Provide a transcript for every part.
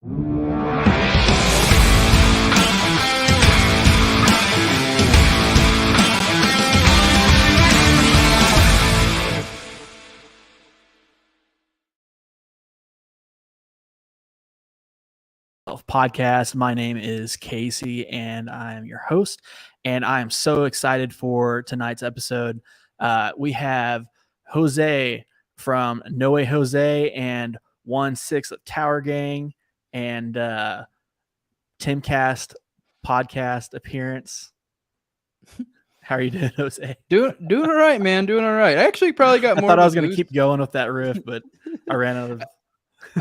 Podcast. My name is Casey, and I am your host. And I am so excited for tonight's episode. We have Jose from No Way Jose and 1/6 of Tower Gang and Timcast podcast appearance. How are you doing, Jose? Doing all right, man. Doing all right. I actually probably got more. I thought I was going to keep going with that riff, but I ran out of.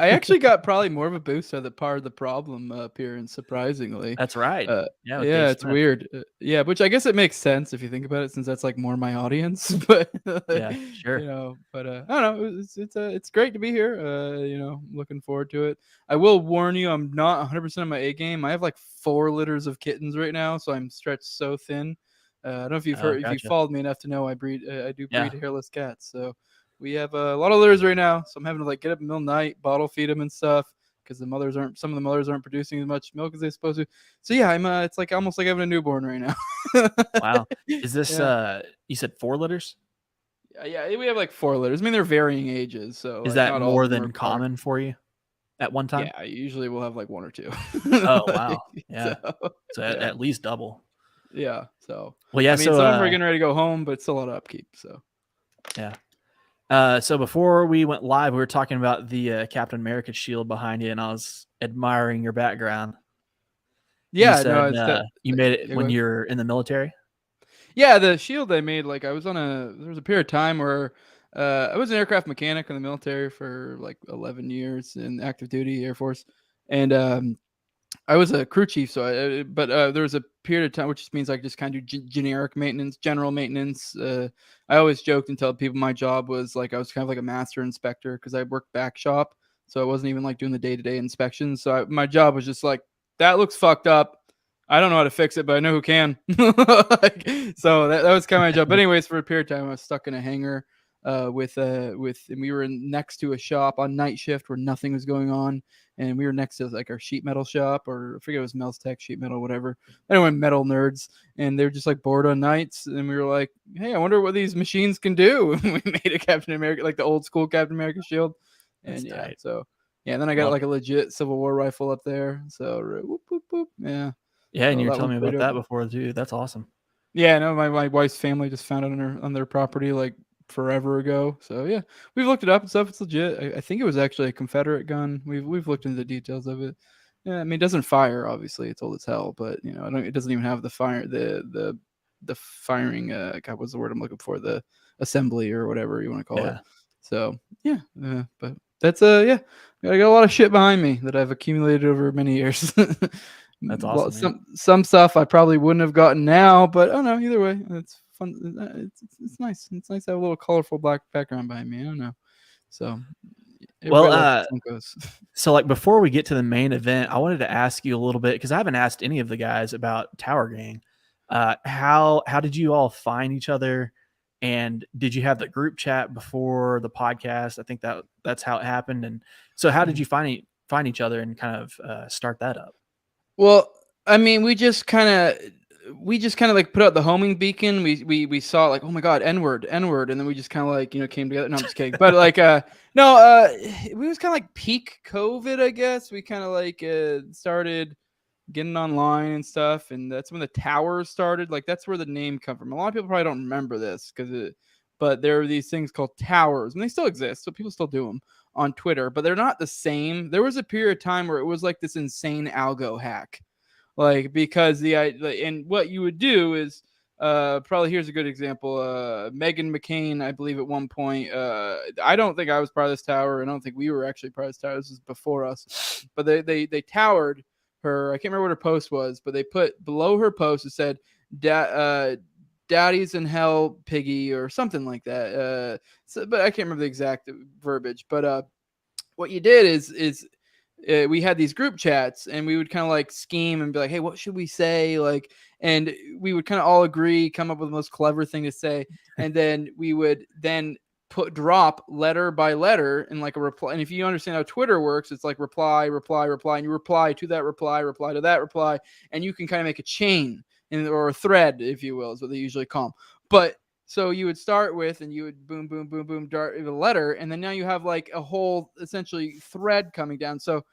I actually got probably more of a boost out of the Part of the Problem appearance, surprisingly. That's right. Yeah, it's weird. Yeah, which I guess it makes sense if you think about it, since that's like more my audience. But yeah, sure. But I don't know. It's great to be here. Looking forward to it. I will warn you, I'm not 100% on my A game. I have like 4 litters of kittens right now, so I'm stretched so thin. I don't know if you've heard, gotcha. if you followed me enough to know I do breed hairless cats. So we have a lot of litters right now. So I'm having to like get up in the middle of the night, bottle feed them and stuff, because some of the mothers aren't producing as much milk as they're supposed to. So yeah, it's like almost like having a newborn right now. Wow. Is this you said 4 litters? Yeah, we have like 4 litters. I mean, they're varying ages. So is that more than common for you at one time? Yeah, usually we'll have like 1 or 2. Oh wow. Yeah. So at least double. Yeah. So well, yeah. I mean, some of them are getting ready to go home, but it's still a lot of upkeep. So yeah. So before we went live, we were talking about the Captain America shield behind you, and I was admiring your background. Yeah, you said, you made it when you're in the military. Yeah, the shield I made, like there was a period of time where I was an aircraft mechanic in the military for like 11 years in active duty Air Force, and I was a crew chief. So there was a period of time, which just means I just kind of do generic maintenance, general maintenance. I always joked and told people my job was like I was kind of like a master inspector, because I worked back shop, so I wasn't even like doing the day-to-day inspections. So my job was just like, that looks fucked up. I don't know how to fix it, but I know who can. So that was kind of my job. But anyways, for a period of time, I was stuck in a hangar and we were next to a shop on night shift where nothing was going on, and we were next to like our sheet metal shop, or I forget, it was Mel's Tech sheet metal, whatever. Anyway, metal nerds, and they were just like bored on nights, and we were like, hey, I wonder what these machines can do. And we made a Captain America, like the old school Captain America shield. And and then I got like a legit Civil War rifle up there. So whoop, whoop, whoop. Yeah. Yeah, and you were telling me about that before too. That's awesome. Yeah, no, my wife's family just found it on their property like forever ago. So yeah, we've looked it up and stuff. It's legit. I think it was actually a Confederate gun. We've looked into the details of it. Yeah, I mean, it doesn't fire. Obviously, it's old as hell, but it doesn't even have the fire. The firing. God, what's the word I'm looking for? The assembly or whatever you want to call it. So yeah, but that's I got a lot of shit behind me that I've accumulated over many years. That's awesome. Some stuff I probably wouldn't have gotten now, but I don't know. Either way, it's fun. It's nice. It's nice to have a little colorful black background behind me. I don't know. So, so like before we get to the main event, I wanted to ask you a little bit, because I haven't asked any of the guys about Tower Gang. How did you all find each other, and did you have the group chat before the podcast? I think that's how it happened. And so, how did you find each other and kind of start that up? Well, I mean, we just kind of like put out the homing beacon. We saw like, oh my God, N-word, and then we just kind of like, came together. No, I'm just kidding. But like, we was kind of like peak COVID, I guess. We kind of like started getting online and stuff, and that's when the towers started. Like, that's where the name come from. A lot of people probably don't remember this but there are these things called towers, and they still exist, so people still do them on Twitter, but they're not the same. There was a period of time where it was like this insane algo hack, like, because and what you would do is probably, here's a good example. Meghan McCain, I believe at one point, I don't think I was part of this tower, and I don't think we were actually part of this tower. This is before us, but they towered her. I can't remember what her post was, but they put below her post, it said "Daddy's in hell, piggy," or something like that. But I can't remember the exact verbiage. But what you did is we had these group chats, and we would kind of like scheme and be like, hey, what should we say? Like, and we would kind of all agree, come up with the most clever thing to say. And then we would then drop letter by letter in like a reply. And if you understand how Twitter works, it's like reply, reply, reply, and you reply to that reply, reply to that reply, and you can kind of make a chain or a thread, if you will, is what they usually call them. But so you would start with, and you would boom, boom, boom, boom, dart a letter, and then now you have like a whole essentially thread coming down. So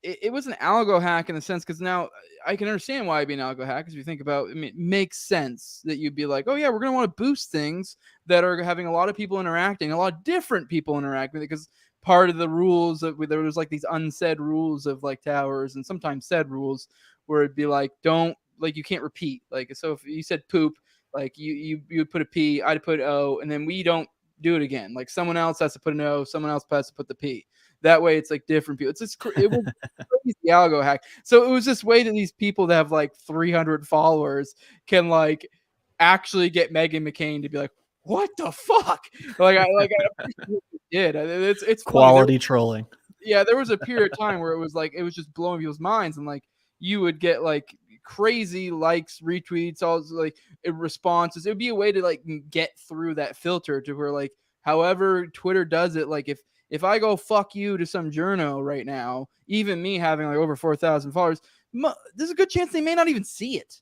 it was an algo hack in the sense, because now I can understand why it'd be an algo hack. Because if you think about, I mean, it makes sense that you'd be like, oh yeah, we're going to want to boost things that are having a lot of people interacting, a lot of different people interacting, because part of the rules of there was like these unsaid rules of like towers, and sometimes said rules where it'd be like, don't, like, you can't repeat. Like, so if you said poop, like you would put a P, I'd put O, and then we don't do it again. Like someone else has to put an O, someone else has to put the P. That way it's like different people. It's just, it was crazy algo hack. So it was this way that these people that have like 300 followers can like actually get Meghan McCain to be like, what the fuck? I appreciate what you did. It's quality trolling. Yeah, there was a period of time where it was like, it was just blowing people's minds, and like you would get like crazy likes, retweets, all like responses. It would be a way to like get through that filter to where like, however Twitter does it, like if I go fuck you to some journo right now, even me having like over 4,000 followers, there's a good chance they may not even see it.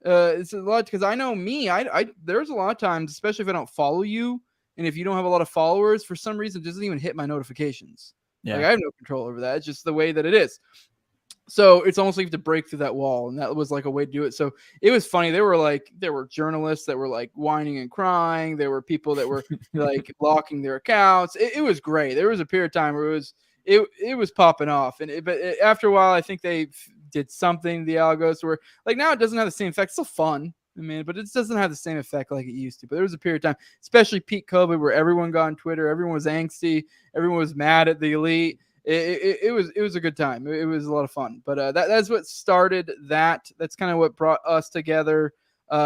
It's a lot, because I know me, I there's a lot of times, especially if I don't follow you, and if you don't have a lot of followers, for some reason it doesn't even hit my notifications. Yeah. Like I have no control over that. It's just the way that it is. So it's almost like you have to break through that wall, and that was like a way to do it. So it was funny. There were journalists that were like whining and crying. There were people that were like locking their accounts. It was great. There was a period of time where it was popping off, but after a while, I think they did something. The algos were like, now it doesn't have the same effect. It's still fun, I mean, but it doesn't have the same effect like it used to. But there was a period of time, especially peak COVID, where everyone got on Twitter. Everyone was angsty. Everyone was mad at the elite. It was a good time. It was a lot of fun. But that's what started that. That's kind of what brought us together.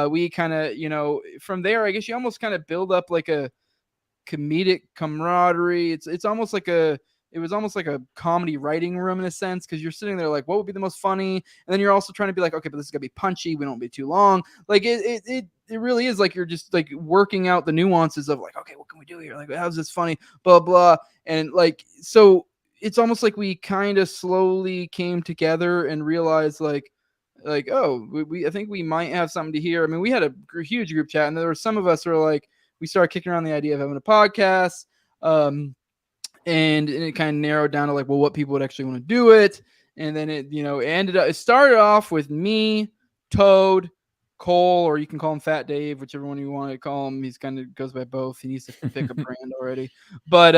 We kind of, from there, I guess you almost kind of build up like a comedic camaraderie. It was almost like a comedy writing room in a sense, because you're sitting there like, what would be the most funny? And then you're also trying to be like, okay, but this is gonna be punchy. We don't be too long. Like it really is like you're just like working out the nuances of like, okay, what can we do here? Like, how's this funny? Blah blah. And like, so it's almost like we kind of slowly came together and realized like oh, I think we might have something to hear. I mean, we had a huge group chat, and there were some of us who were like, we started kicking around the idea of having a podcast. And it kind of narrowed down to like, well, what people would actually want to do it. And then it started off with me, Toad, Cole, or you can call him Fat Dave, whichever one you want to call him. He's kind of goes by both. He needs to pick a brand already. But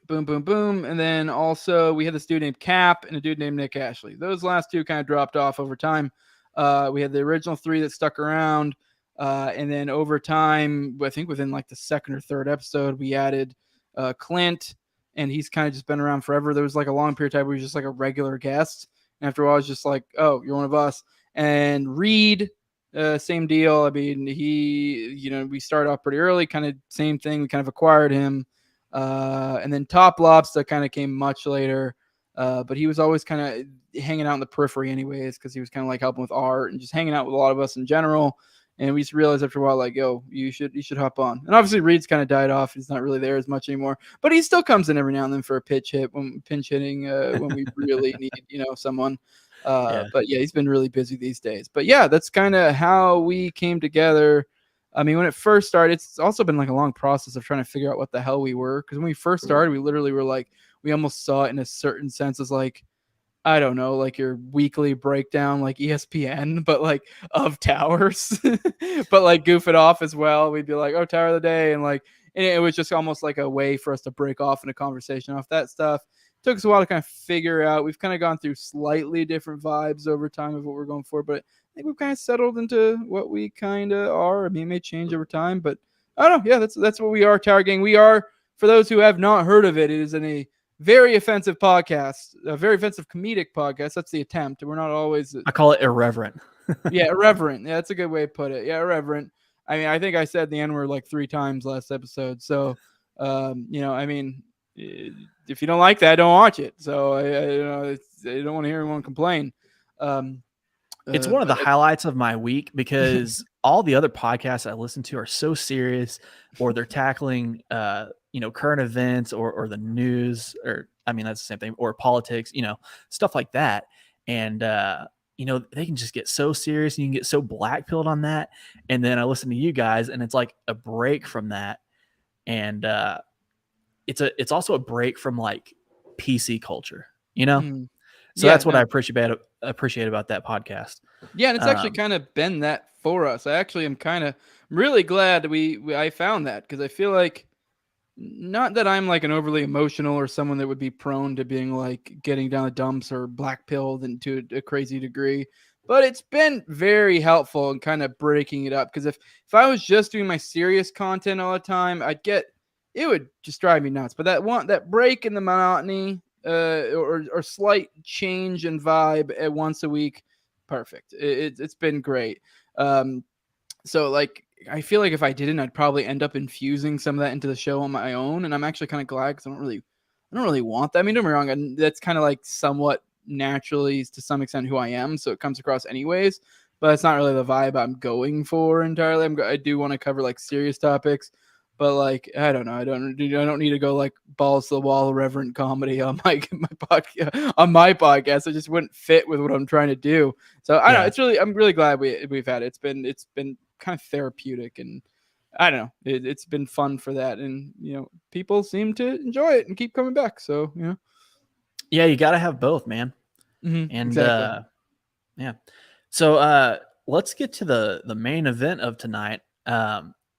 boom, boom, boom. And then also we had this dude named Cap and a dude named Nick Ashley. Those last two kind of dropped off over time. We had the original three that stuck around. And then over time, I think within like the second or third episode, we added Clint, and he's kind of just been around forever. There was like a long period of time where he was just like a regular guest. And after a while, I was just like, oh, you're one of us. And Reed, same deal. I mean, we started off pretty early, kind of same thing. We kind of acquired him. And then Top Lobster kind of came much later. But he was always kind of hanging out in the periphery anyways, because he was kind of like helping with art and just hanging out with a lot of us in general. And we just realized after a while, like, yo, you should hop on. And obviously Reed's kind of died off. He's not really there as much anymore, but he still comes in every now and then for a pinch hitting when we really need, someone. But yeah, he's been really busy these days. But yeah, that's kind of how we came together. I mean, when it first started, it's also been like a long process of trying to figure out what the hell we were. Because when we first started, we literally were like, we almost saw it in a certain sense as like, I don't know, like your weekly breakdown, like ESPN, but like of towers, but like goof it off as well. We'd be like, oh, Tower of the Day. And it was just almost like a way for us to break off in a conversation off that stuff. It took us a while to kind of figure out. We've kind of gone through slightly different vibes over time of what we're going for, but I think we've kind of settled into what we kind of are. I mean, it may change over time, but I don't know. Yeah, that's what we are, Tower Gang. We are, for those who have not heard of it, it is in a very offensive podcast, a very offensive comedic podcast. That's the attempt. We're not always. I call it irreverent. Yeah, irreverent. Yeah, that's a good way to put it. Yeah, irreverent. I mean, I think I said the N-word like 3 times last episode. So, I mean, if you don't like that, don't watch it. So I don't want to hear anyone complain. It's one of the But highlights of my week because all the other podcasts I listen to are so serious, or they're tackling, current events or the news, or I mean that's the same thing, or politics, stuff like that. And they can just get so serious, and you can get so black pilled on that. And then I listen to you guys, and it's like a break from that, and it's also a break from like PC culture, mm, So yeah, that's what I no. appreciate about that podcast. Yeah, and it's actually Um, kind of been that for us. I actually am kind of really glad I found that, because I feel like, not that I'm like an overly emotional or someone that would be prone to being like getting down the dumps or black pilled into a crazy degree, but it's been very helpful in kind of breaking it up. Because if I was just doing my serious content all the time, it would just drive me nuts. But that break in the monotony, or slight change in vibe at once a week, perfect. It's been great. Um, so like I feel like if I didn't, I'd probably end up infusing some of that into the show on my own, and I'm actually kind of glad, because I don't really want that. I mean, don't get me wrong, and that's kind of like somewhat naturally to some extent who I am, so it comes across anyways. But it's not really the vibe I'm going for entirely. I do want to cover like serious topics, but like I don't know, I don't need to go like balls to the wall irreverent comedy on my podcast on my podcast. It just wouldn't fit with what I'm trying to do. So I don't know. yeah. I'm really glad we've had it. It's been kind of therapeutic, and I don't know. It's been fun for that, and people seem to enjoy it and keep coming back. So Yeah, you got to have both, man. And exactly. yeah. So let's get to the main event of tonight.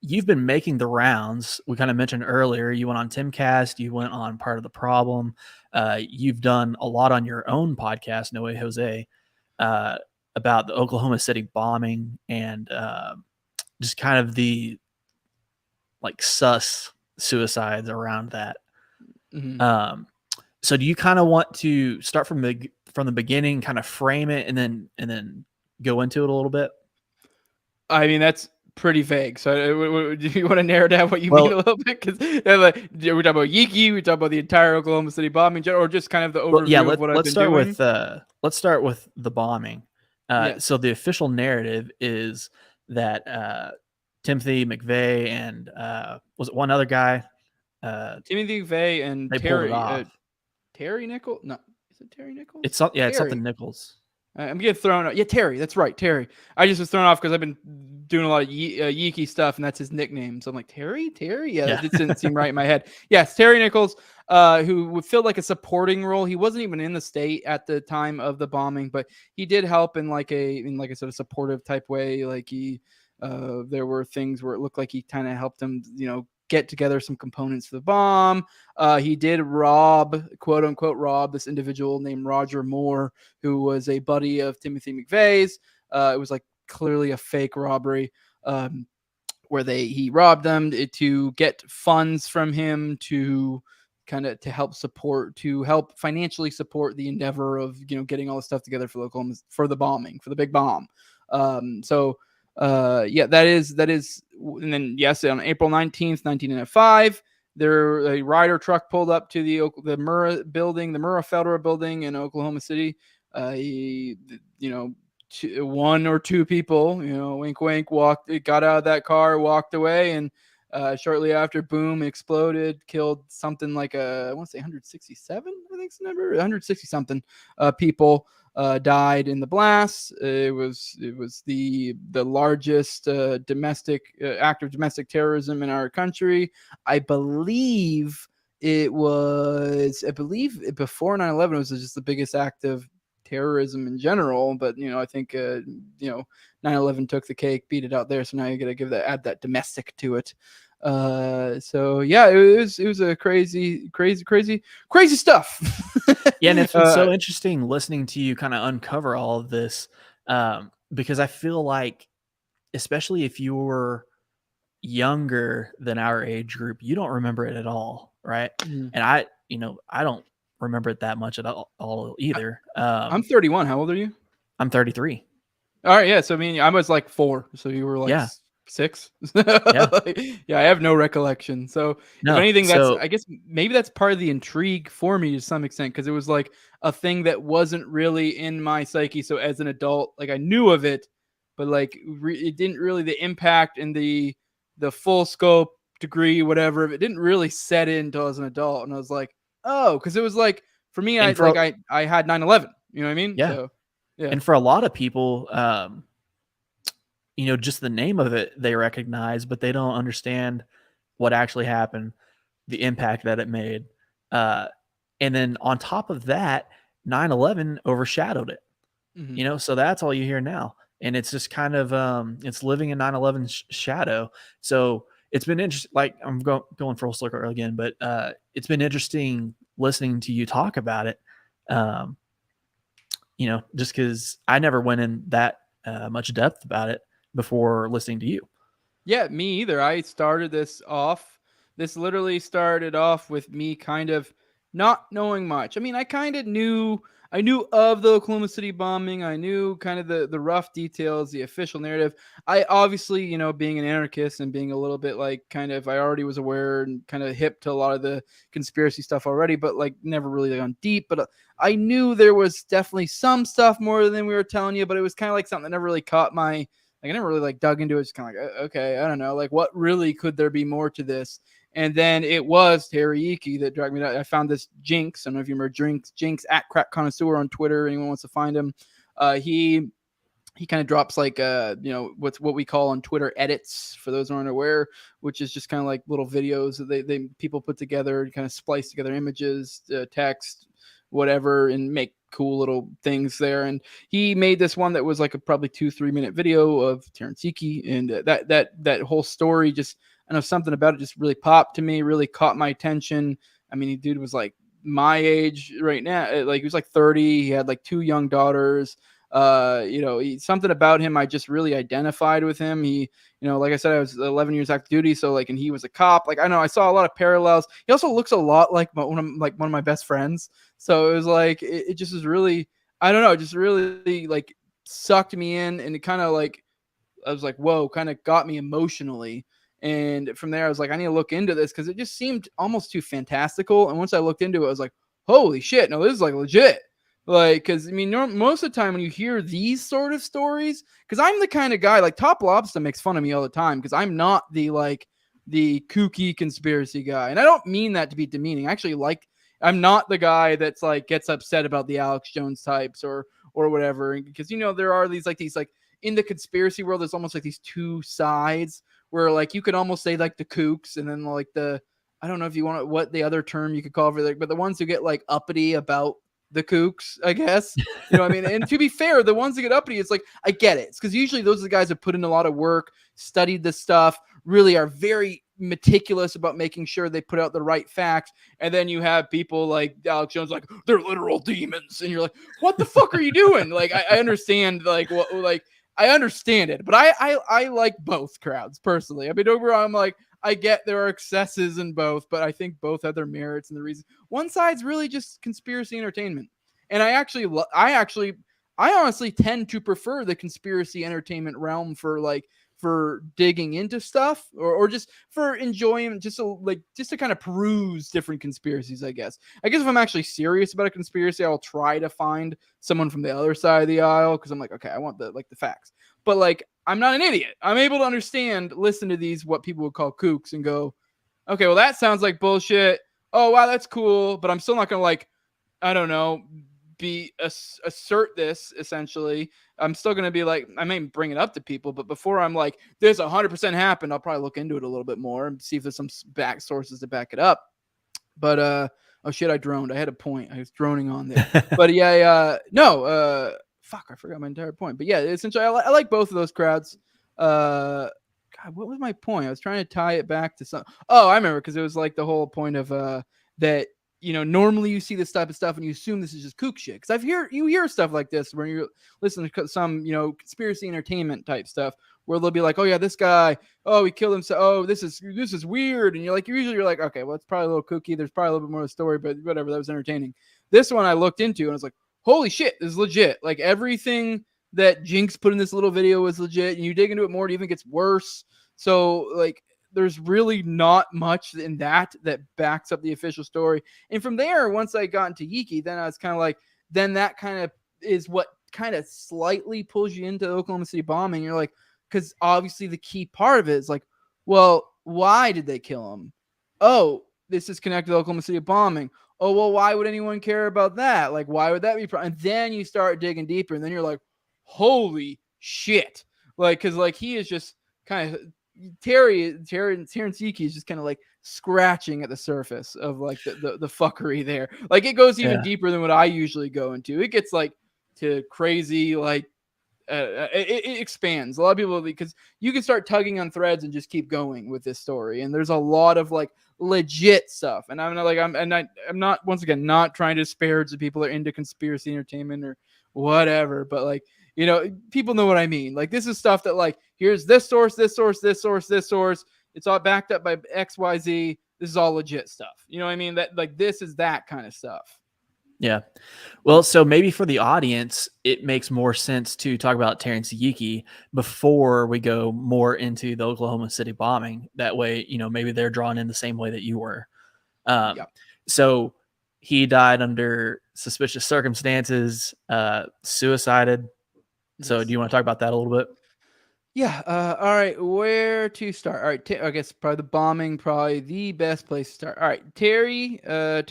You've been making the rounds. We kind of mentioned earlier, you went on Timcast, you went on Part of the Problem. You've done a lot on your own podcast, No Way Jose, uh, about the Oklahoma City bombing, and just kind of the like sus suicides around that. hmm Um, so do you kind of want to start from the beginning, kind of frame it, and then go into it a little bit? I mean, that's pretty vague. So do you want to narrow down what you mean a Well, little bit? Because like, we're talking about Yeekey, we talk about the entire Oklahoma City bombing, or just kind of the yeah. overview of what I've been doing. Let's start with the bombing. Yes, So the official narrative is that Timothy McVeigh and was it one other guy? Uh, Timothy McVeigh and they pulled it off. Terry Nichols. No, is it Terry It's Nichols? some, yeah, it's something Terry. Nichols. I'm getting thrown off. Yeah, Terry. That's right, Terry. I just was thrown off because I've been doing a lot of Yeeky stuff, and that's his nickname. So I'm like, Terry? Terry? Yeah, that Yeah, just didn't seem right in my head. Yes, Terry Nichols, who filled like a supporting role. He wasn't even in the state at the time of the bombing, but he did help in like a sort of supportive type way. Like there were things where it looked like he kind of helped him, get together some components for the bomb. He did quote unquote, rob this individual named Roger Moore, who was a buddy of Timothy McVeigh's. It was like clearly a fake robbery, where he robbed them to get funds from him to kind of to help financially support the endeavor of getting all the stuff together for for the bombing, for the big bomb. So yeah, that is, and then yes, on April 19th, 1905, a Ryder truck pulled up to the Murrah building, the Murrah Federal building in Oklahoma City. One or two people, wink, wink, got out of that car, walked away, and shortly after, boom, exploded, killed something like I want to say 167, I think it's the number, 160 something people died in the blast. It was the largest domestic act of domestic terrorism in our country. I believe I believe before 9/11 it was just the biggest act of terrorism in general, but I think 9/11 took the cake, beat it out there, so now you got to add that domestic to it. So yeah, it was a crazy stuff. yeah, and it's been uh so interesting listening to you kind of uncover all of this, because I feel like, especially if you were younger than our age group, you don't remember it at all, right? mm. And I don't remember it that much at all either. I'm 31. How old are you? I'm 33. All right, yeah. So I mean, I was like 4, so you were like Yeah. 6. Yeah. Yeah, I have no recollection. So if No. anything, that's, So I guess maybe that's part of the intrigue for me to some extent, because it was like a thing that wasn't really in my psyche. So as an adult, like I knew of it, but like it didn't really, the impact and the full scope degree, whatever, it didn't really set in until I was an adult. And I was like, oh, because it was like for me, and for I had 9/11. You know what I mean? yeah, So yeah. and for a lot of people, just the name of it they recognize, but they don't understand what actually happened, the impact that it made. Uh, and then on top of that, 9/11 overshadowed it. Mhm. So that's all you hear now. And it's just kind of it's living in 9/11 shadow. So it's been interesting. Like I'm going full circle again, but it's been interesting listening to you talk about it. Um, just because I never went in that much depth about it before listening to you. Yeah, me either. I started this off. This literally started off with me kind of not knowing much. I mean, I knew of the Oklahoma City bombing. I knew kind of the rough details, the official narrative. I obviously, being an anarchist and being a little bit like kind of, I already was aware and kind of hip to a lot of the conspiracy stuff already, but like never really gone deep. But I knew there was definitely some stuff more than we were telling you, but it was kind of like something that never really caught my, like I never really like dug into it. It's kind of like, okay, I don't know, like what really could there be more to this? And then it was Terry Yeakey that dragged me down. I found this Jinx. I don't know if you remember Jinx at Crack Connoisseur on Twitter. Anyone wants to find him? He kind of drops like what we call on Twitter edits, for those who aren't aware, which is just kind of like little videos that they people put together, kind of splice together images, text, whatever, and make cool little things there. And he made this one that was like a probably 2-3 minute video of Terrance Yeakey, and that whole story, just I know something about it just really popped to me, really caught my attention. I mean, the dude was like my age right now, like he was like 30, he had like 2 young daughters. Something about him, I just really identified with him. He, like I said, I was 11 years active duty, so like, and he was a cop. Like I know I saw a lot of parallels. He also looks a lot like one of my best friends. So it was like it just was really, I don't know, it just really like sucked me in, and it kind of like, I was like, whoa, kind of got me emotionally. And from there, I was like, I need to look into this because it just seemed almost too fantastical. And once I looked into it, I was like, holy shit, no, this is like legit. Like, because I mean, most of the time when you hear these sort of stories, because I'm the kind of guy, like Top Lobster makes fun of me all the time because I'm not the kooky conspiracy guy. And I don't mean that to be demeaning. Actually, like, I'm not the guy that's like gets upset about the Alex Jones types or whatever. Because there are these in the conspiracy world, there's almost like these two sides where like you could almost say like the kooks, and then like I don't know if you want what the other term you could call for but the ones who get like uppity about the kooks, I guess. You know what I mean? And to be fair, the ones that get uppity, it's like, I get it. It's because usually those are the guys that put in a lot of work, studied this stuff, really are very meticulous about making sure they put out the right facts. And then you have people like Alex Jones, like, they're literal demons. And you're like, what the fuck are you doing? Like, I understand, like, what, like, I understand it, but I like both crowds personally. I mean, overall, I'm like, I get there are excesses in both, but I think both have their merits and the reason. One side's really just conspiracy entertainment, and I honestly tend to prefer the conspiracy entertainment realm for digging into stuff or just for enjoying, just to kind of peruse different conspiracies. I guess if I'm actually serious about a conspiracy, I'll try to find someone from the other side of the aisle because I'm like, okay, I want the facts. But like, I'm not an idiot. I'm able to understand, listen to these, what people would call kooks, and go, okay, well, that sounds like bullshit. Oh, wow, that's cool. But I'm still not going to, like, I don't know, assert this, essentially. I'm still going to be like, I may bring it up to people, but before I'm like, this 100% happened, I'll probably look into it a little bit more and see if there's some back sources to back it up. But, oh shit, I droned. I had a point. I was droning on there. But yeah, fuck, I forgot my entire point. But yeah, essentially, I like both of those crowds. God, what was my point? I was trying to tie it back to some. Oh, I remember, because it was like the whole point of that. Normally you see this type of stuff and you assume this is just kook shit. Because you hear stuff like this when you listen to some conspiracy entertainment type stuff where they'll be like, oh yeah, this guy, oh, he killed himself. Oh, this is weird. And you're like, okay, well, it's probably a little kooky. There's probably a little bit more of the story, but whatever, that was entertaining. This one I looked into and I was like, holy shit, this is legit. Like, everything that Jinx put in this little video was legit. And you dig into it more, it even gets worse. So like there's really not much in that backs up the official story. And from there, once I got into Yeekey, then I was kind of like, then that kind of is what kind of slightly pulls you into the Oklahoma City bombing. You're like, because obviously the key part of it is like, well, why did they kill him? Oh, this is connected to the Oklahoma City bombing. Oh, well, why would anyone care about that? Like, why would that be? And then you start digging deeper, and then you're like, holy shit. Like, because like he is just kind of Terrance Yeakey is just kind of like scratching at the surface of like the fuckery there. Like it goes even deeper than what I usually go into. It gets like to crazy, like it expands. A lot of people, because you can start tugging on threads and just keep going with this story. And there's a lot of like legit stuff. And I'm not like I'm not once again not trying to disparage the people that are into conspiracy entertainment or whatever, but like, you know, people know what I mean. Like this is stuff that like, here's this source, this source, this source, this source. It's all backed up by XYZ. This is all legit stuff. You know what I mean? That like this is that kind of stuff. Yeah. Well, so maybe for the audience, it makes more sense to talk about Terrance Yeakey before we go more into the Oklahoma City bombing. That way, you know, maybe they're drawn in the same way that you were. So he died under suspicious circumstances, suicided. Yes. So do you want to talk about that a little bit? Yeah. All right. Where to start? All right. I guess probably the bombing, probably the best place to start. All right. Terry. I've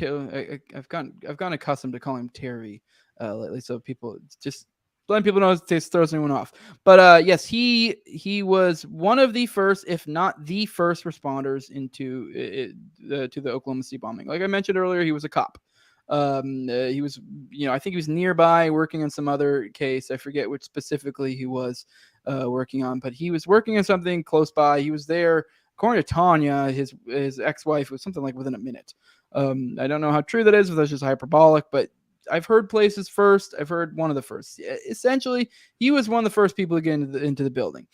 gone accustomed to calling him Terry lately, so people just letting people know it throws anyone off. But yes, he was one of the first, if not the first, responders into to the Oklahoma City bombing. Like I mentioned earlier, he was a cop. He was, you know, I think he was nearby working on some other case. I forget which specifically he was working on, but he was working on something close by. He was there, according to Tanya, his ex-wife, was something like within a minute. I don't know how true that is, if that's just hyperbolic, but I've heard places first. I've heard one of the first. Essentially, he was one of the first people to get into the building.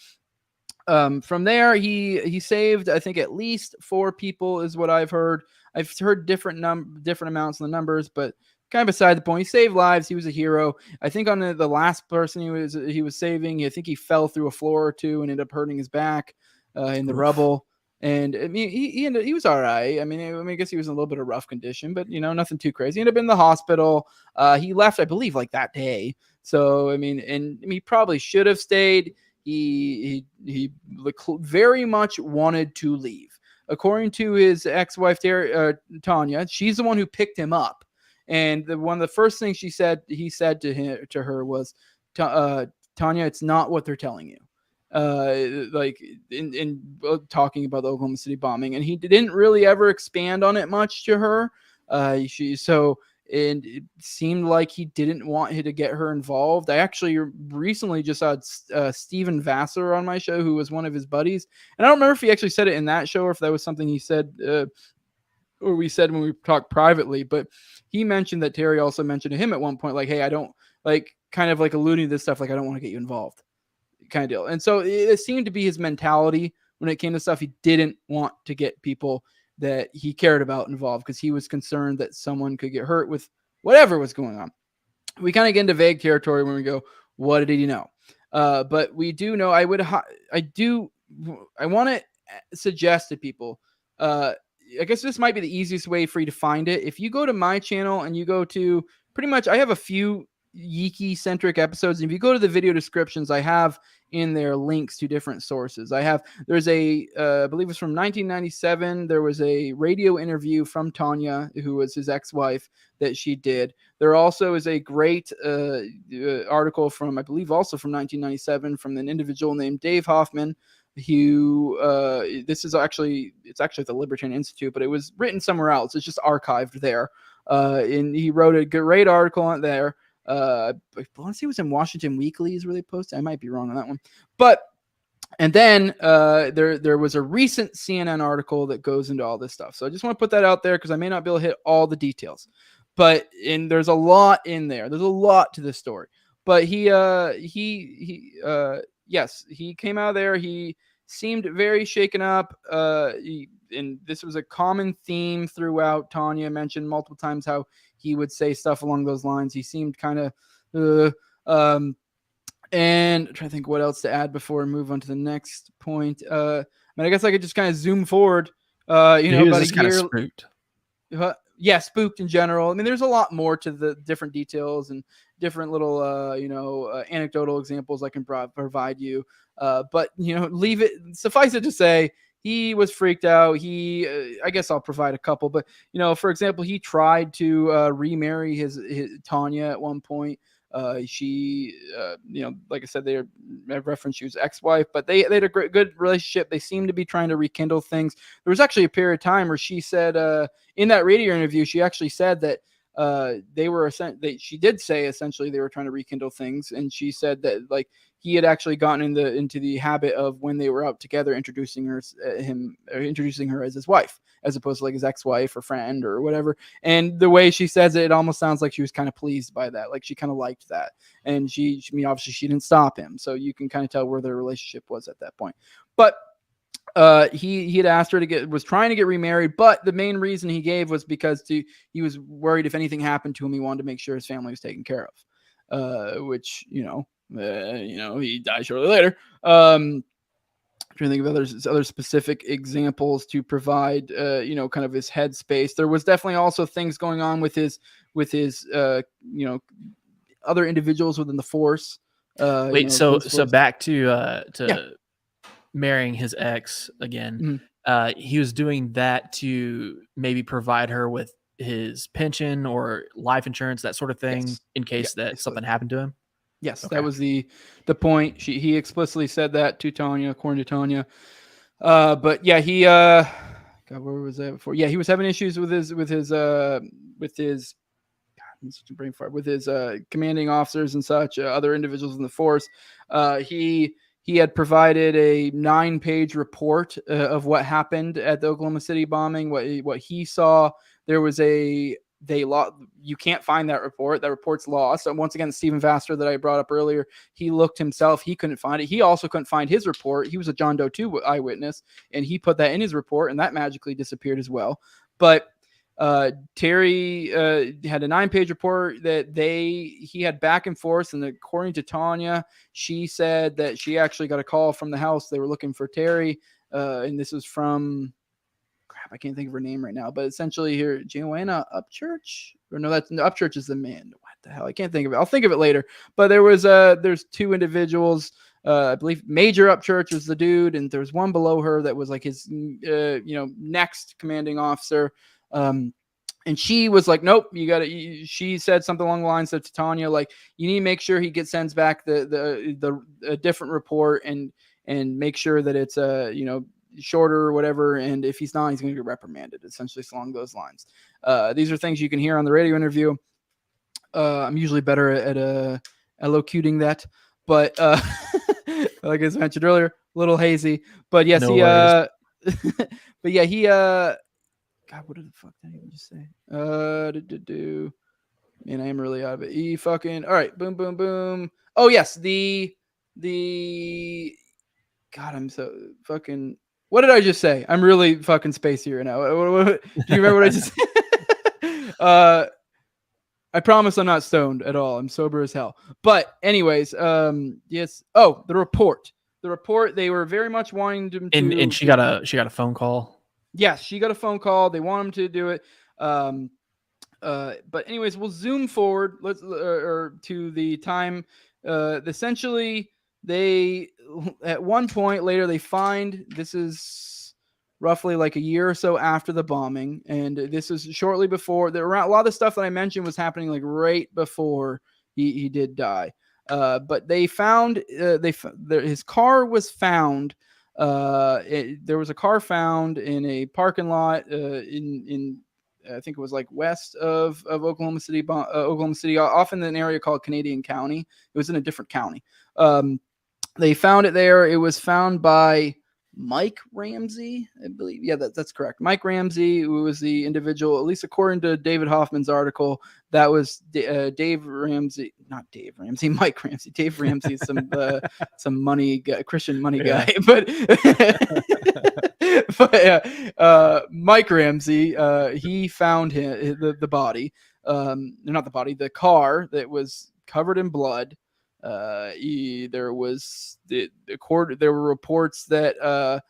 From there, he saved, I think, at least 4 people is what I've heard. I've heard different amounts on the numbers, but kind of beside the point. He saved lives. He was a hero. I think on the last person he was saving, I think he fell through a floor or two and ended up hurting his back in the rubble. And I mean, he was all right. I mean, I guess he was in a little bit of rough condition, but you know, nothing too crazy. He ended up in the hospital. He left, I believe, like that day. So I mean, and he probably should have stayed. He very much wanted to leave. According to his ex-wife Tanya, she's the one who picked him up, and one of the first things he said to her was, Tanya, it's not what they're telling you. Like in talking about the Oklahoma City bombing, and he didn't really ever expand on it much to her. And it seemed like he didn't want to get her involved. I actually recently just had Steven Vassar on my show, who was one of his buddies. And I don't remember if he actually said it in that show or if that was something he said or we said when we talked privately. But he mentioned that Terry also mentioned to him at one point, like, hey, I don't, like, kind of like alluding to this stuff, like, I don't want to get you involved kind of deal. And so it seemed to be his mentality when it came to stuff. He didn't want to get people that he cared about involved because he was concerned that someone could get hurt with whatever was going on. We kind of get into vague territory when we go, what did he know? But we do know, I want to suggest to people, I guess this might be the easiest way for you to find it. If you go to my channel and you go to pretty much, I have a few Yeekey centric episodes. And if you go to the video descriptions, I have in there links to different sources. There's I believe it's from 1997. There was a radio interview from Tanya, who was his ex-wife, that she did. There also is a great article from, I believe also from 1997, from an individual named Dave Hoffman, who it's actually the Libertarian Institute, but it was written somewhere else. It's just archived there. And he wrote a great article on there. I want to say it was in Washington Weeklies where they posted. I might be wrong on that one, and then there was a recent CNN article that goes into all this stuff. So I just want to put that out there because I may not be able to hit all the details, but there's a lot in there. There's a lot to this story. But yes, he came out of there. He seemed very shaken up. And this was a common theme throughout. Tanya mentioned multiple times how he would say stuff along those lines. He seemed kind of, and I'm trying to think what else to add before we move on to the next point. mean, I guess I could just kind of zoom forward, He was about a just kind of year. spooked. Yeah, spooked in general. I mean, there's a lot more to the different details and different little, anecdotal examples I can provide you. But leave it. Suffice it to say, he was freaked out. I guess I'll provide a couple, but for example, he tried to remarry his Tanya at one point. She, like I said, they referenced she was ex-wife, but they had a good relationship. They seemed to be trying to rekindle things. There was actually a period of time where she said, in that radio interview, she actually said that she did say essentially they were trying to rekindle things, and she said that like he had actually gotten into the habit of when they were out together introducing her as his wife as opposed to like his ex-wife or friend or whatever. And the way she says it almost sounds like she was kind of pleased by that, like she kind of liked that. And I mean, obviously she didn't stop him, so you can kind of tell where their relationship was at that point. But he had asked her was trying to get remarried, but the main reason he gave was because he was worried if anything happened to him, he wanted to make sure his family was taken care of. Which he died shortly later. I'm trying to think of other specific examples to provide, kind of his headspace. There was definitely also things going on with his other individuals within the force. Wait, so back to Yeah. marrying his ex again. Mhm. He was doing that to maybe provide her with his pension or life insurance, that sort of thing, Yes. in case Yeah, that basically. something happened to him. Yes, Okay. that was the point. He explicitly said that to Tanya, according to Tanya. But yeah, he God, where was that before? Yeah, he was having issues with his God, I'm such a brain fart, with his commanding officers and such, other individuals in the force. He had provided a 9-page report of what happened at the Oklahoma City bombing, what he saw. There was you can't find that report. That report's lost. And once again, Stephen Vaster that I brought up earlier, he looked himself. He couldn't find it. He also couldn't find his report. He was a John Doe 2 eyewitness, and he put that in his report, and that magically disappeared as well. But Terry had a 9-page report that he had back and forth, and according to Tanya, she said that she actually got a call from the house. They were looking for Terry, and this is from I can't think of her name right now, but essentially here, Joanna Upchurch, or no, Upchurch is the man. What the hell? I can't think of it. I'll think of it later. But there's 2 individuals. I believe Major Upchurch was the dude, and there's one below her that was like his, next commanding officer. And she was like, nope, she said something along the lines of Tanya, like, you need to make sure he sends back the different report and make sure that it's shorter or whatever, and if he's not, he's going to get reprimanded, essentially along those lines. These are things you can hear on the radio interview. I'm usually better at elocuting that, but like I mentioned earlier, a little hazy. But yes, No worries. but yeah, he God, what the fuck did I even just say? Man, I am really out of it. He fucking all right, boom, boom, boom. Oh yes, the God, I'm so fucking. What did I just say? I'm really fucking spacey right now. Do you remember what I just said? I promise I'm not stoned at all. I'm sober as hell. But anyways, yes. Oh, the report. The report. They were very much wanting him to. And she got a phone call. Yes, she got a phone call. They want him to do it. But anyways, we'll zoom forward. Or to the time. Essentially, they at one point later they find, this is roughly like a year or so after the bombing, and this is shortly before. There were a lot of the stuff that I mentioned was happening like right before he did die. But they found his car was found. There was a car found in a parking lot in I think it was like west of Oklahoma City, off in an area called Canadian County. It was in a different county. They found it there. It was found by Mike Ramsey, I believe. Yeah, that's correct. Mike Ramsey, who was the individual, at least according to David Hoffman's article, that was Dave Ramsey, not Dave Ramsey, Mike Ramsey. Dave Ramsey is some money guy, Christian money guy, but Mike Ramsey, he found the body, not the body, the car that was covered in blood. There were reports that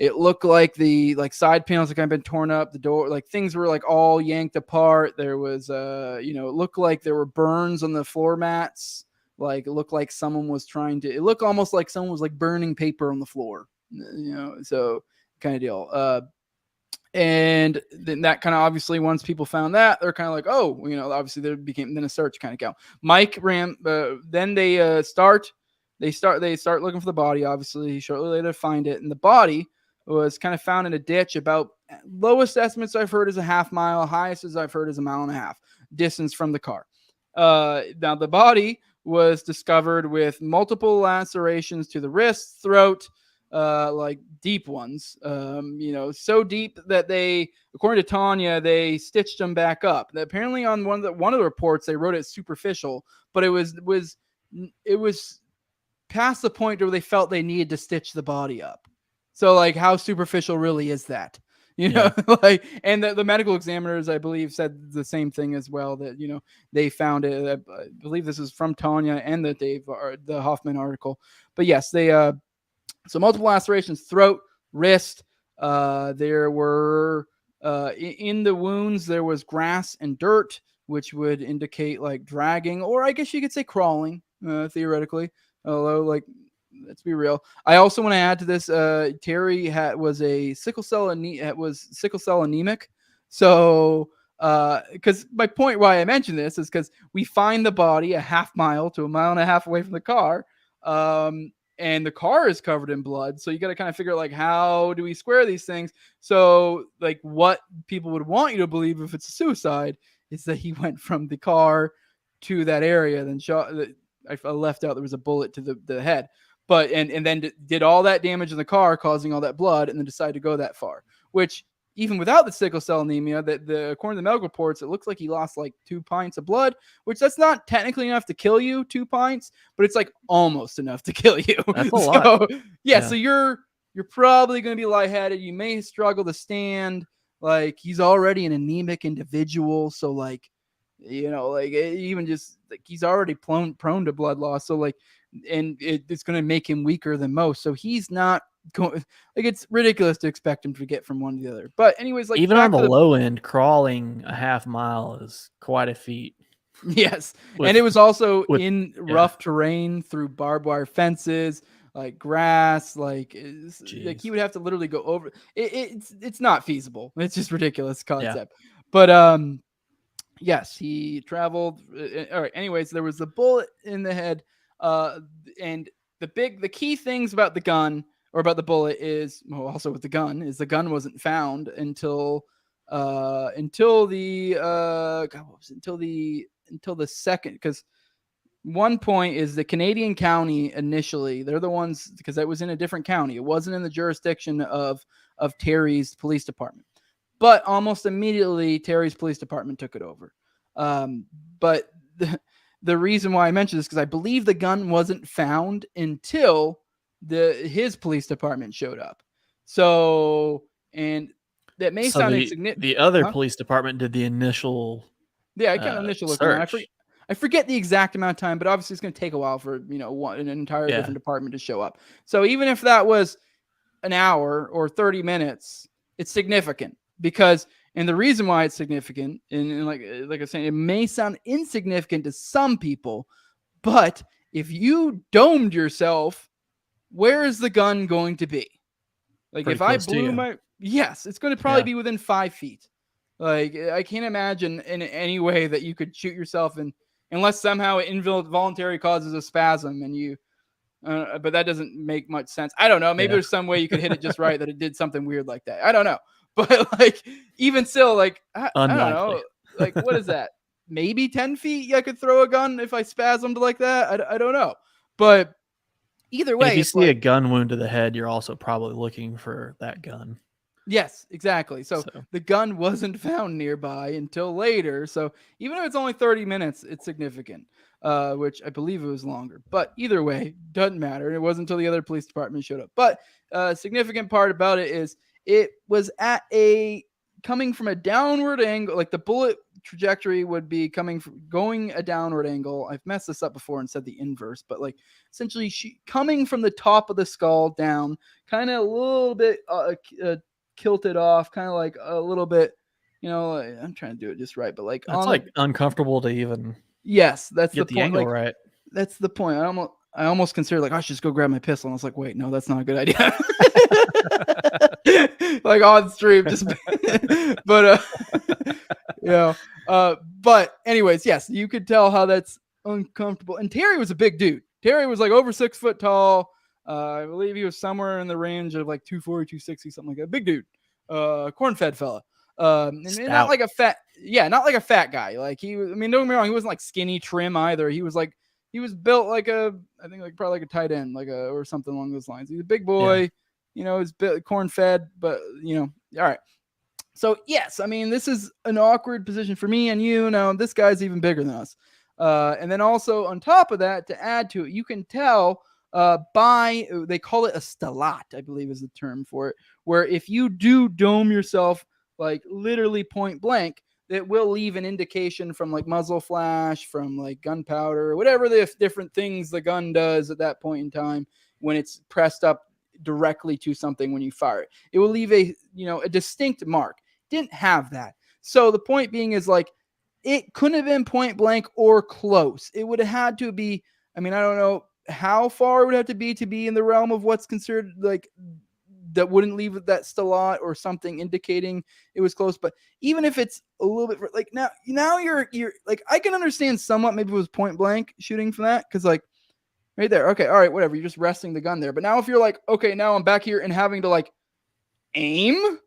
It looked like the side panels had kind of been torn up. The door, like things were like all yanked apart. There was it looked like there were burns on the floor mats. Like it looked like someone was trying to. It looked almost like someone was like burning paper on the floor. So kind of deal. And then that kind of obviously once people found that, they're kind of like, oh, obviously there became then a search kind of go. Mike ran. Then they start looking for the body. Obviously, shortly later find it, and the body was kind of found in a ditch. About lowest estimates I've heard is a half mile. Highest as I've heard is a mile and a half distance from the car. Now the body was discovered with multiple lacerations to the wrist, throat, like deep ones, so deep that they, according to Tanya, they stitched them back up. Apparently on one of the reports, they wrote it superficial, but it was past the point where they felt they needed to stitch the body up. So like how superficial really is that? Like, and the medical examiners, I believe, said the same thing as well, that, they found it. I believe this is from Tanya and the Hoffman article, but yes, they, so multiple lacerations, throat, wrist. There were, in the wounds, there was grass and dirt, which would indicate like dragging, or I guess you could say crawling, theoretically. Although, like, let's be real. I also want to add to this. Terry was sickle cell anemic. So, because my point why I mentioned this is because we find the body a half mile to a mile and a half away from the car. And the car is covered in blood. So you got to kind of figure out, like, how do we square these things? So, like, what people would want you to believe if it's a suicide is that he went from the car to that area, then shot. I left out there was a bullet to the head, but and then did all that damage in the car, causing all that blood, and then decided to go that far. Which, even without the sickle cell anemia, according to the medical reports, it looks like he lost like 2 pints of blood, which that's not technically enough to kill you, 2 pints, but it's like almost enough to kill you. That's a lot. Yeah, so you're probably going to be lightheaded. You may struggle to stand. Like, he's already an anemic individual, so like, like even just like he's already prone to blood loss. So like, and it's going to make him weaker than most. So he's not going, like, it's ridiculous to expect him to get from one to the other. But anyways, like, even on the low end, crawling a half mile is quite a feat. Yes. And it was also in rough terrain through barbed wire fences, like grass, like he would have to literally go over. It's not feasible. It's just ridiculous concept. Yeah. But yes, he traveled. All right. Anyways, there was the bullet in the head. And the key things about the gun or about the bullet is, well, also with the gun, is the gun wasn't found until the second, because one point is the Canadian county initially, they're the ones, because it was in a different county. It wasn't in the jurisdiction of Terry's police department. But almost immediately, Terry's police department took it over. But the reason why I mentioned this is because I believe the gun wasn't found until his police department showed up. So, and that may sound insignificant. The other police department did the initial. Yeah, I kind of initial look around. I forget the exact amount of time, but obviously it's going to take a while for an entire different department to show up. So even if that was an hour or 30 minutes, it's significant. Because, and the reason why it's significant, and like I was saying, it may sound insignificant to some people, but if you domed yourself, where is the gun going to be? Like, if I blew yes, it's going to probably be within 5 feet. Like, I can't imagine in any way that you could shoot yourself unless somehow it involuntarily causes a spasm and you. But that doesn't make much sense. I don't know. Maybe there's some way you could hit it just right that it did something weird like that. I don't know. But like, even still, like, I don't know. Like, what is that? Maybe 10 feet I could throw a gun if I spasmed like that. I don't know. But either way, if you see a gun wound to the head, you're also probably looking for that gun. Yes, exactly. So the gun wasn't found nearby until later. So even if it's only 30 minutes, it's significant, which I believe it was longer. But either way, doesn't matter. It wasn't until the other police department showed up. But significant part about it is it was at a coming from a downward angle, like the bullet trajectory would be going a downward angle. I've messed this up before and said the inverse, but like essentially she coming from the top of the skull down, kind of a little bit kilted off, kind of like a little bit, I'm trying to do it just right, but like it's like uncomfortable to even that's get the the point. angle Like, right. that's the point. I almost considered like I should just go grab my pistol. And I was like, wait, no, that's not a good idea. Like on stream, just but but anyways, yes, you could tell how that's uncomfortable. And Terry was a big dude. Terry was like over 6 foot tall. I believe he was somewhere in the range of like 240, 260, something like that. Big dude, corn-fed fella. And not like a fat guy. Like don't get me wrong, he wasn't like skinny trim either. He was built like I think like probably like a tight end, or something along those lines. He's a big boy, he's corn fed, but all right. So yes, I mean, this is an awkward position for me and you. Now this guy's even bigger than us. And then also on top of that, to add to it, you can tell they call it a stellate, I believe is the term for it, where if you do dome yourself like literally point blank, it will leave an indication from like muzzle flash, from like gunpowder, whatever the different things the gun does at that point in time when it's pressed up directly to something when you fire it. It will leave a distinct mark. Didn't have that. So the point being is like it couldn't have been point blank or close. It would have had to be, I don't know how far it would have to be in the realm of what's considered like that wouldn't leave that stellate or something indicating it was close. But even if it's a little bit like now you're like, I can understand somewhat maybe it was point blank shooting from that, because like right there, okay, all right, whatever, you're just resting the gun there. But now if you're like, okay, now I'm back here and having to like aim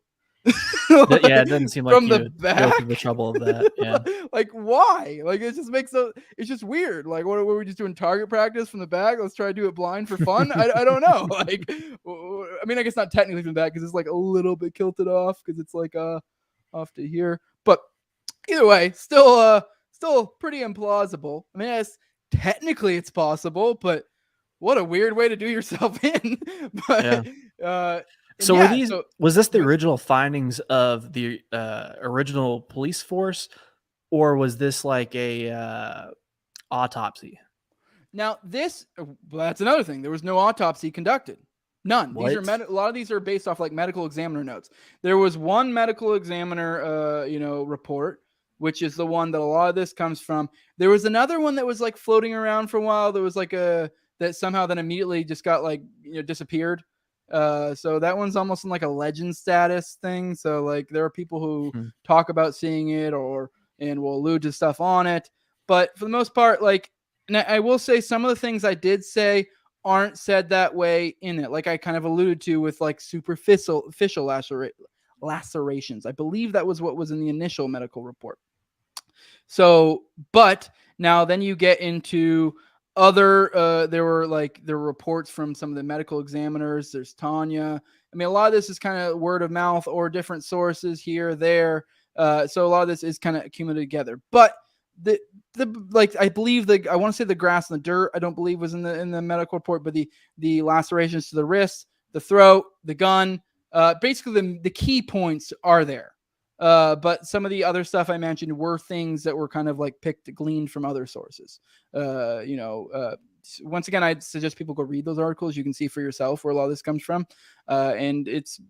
Like, it doesn't seem like from you the back, go through the trouble of that. Yeah. Like why? Like it just makes it's just weird. Like what are we just doing target practice from the back? Let's try to do it blind for fun. I don't know. Like I guess not technically from the back because it's like a little bit kilted off because it's like off to here. But either way, still pretty implausible. Yes, technically it's possible, but what a weird way to do yourself in. But so was this the original findings of the original police force, or was this like a autopsy? Now that's another thing. There was no autopsy conducted. None. What? These are a lot of these are based off like medical examiner notes. There was one medical examiner report, which is the one that a lot of this comes from. There was another one that was like floating around for a while. There was like that somehow then immediately just got like disappeared. So that one's almost in like a legend status thing. So like there are people who talk about seeing it and will allude to stuff on it. But for the most part, like, and I will say some of the things I did say aren't said that way in it. Like I kind of alluded to with like superficial lacerations. I believe that was what was in the initial medical report. So, but now then you get into other, there were reports from some of the medical examiners. There's Tanya. A lot of this is kind of word of mouth or different sources here, there. So a lot of this is kind of accumulated together. But I believe I want to say the grass and the dirt, I don't believe was in the medical report, but the lacerations to the wrist, the throat, the gun, basically the key points are there. But some of the other stuff I mentioned were things that were kind of like gleaned from other sources. Once again, I'd suggest people go read those articles. You can see for yourself where a lot of this comes from. And it's,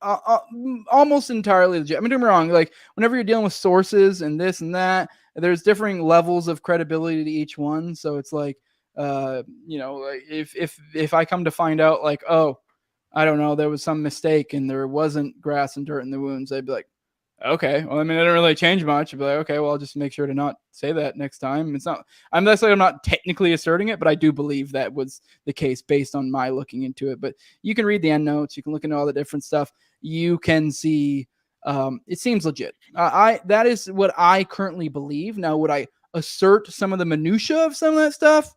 almost entirely legit. Don't get me wrong. Like whenever you're dealing with sources and this and that, there's differing levels of credibility to each one. So it's like, if I come to find out like, oh, I don't know, there was some mistake and there wasn't grass and dirt in the wounds, I'd be like, okay, well, it didn't really change much. I'd be like, okay, well, I'll just make sure to not say that next time. I'm not technically asserting it, but I do believe that was the case based on my looking into it. But you can read the end notes. You can look into all the different stuff. You can see, it seems legit. That is what I currently believe. Now, would I assert some of the minutia of some of that stuff?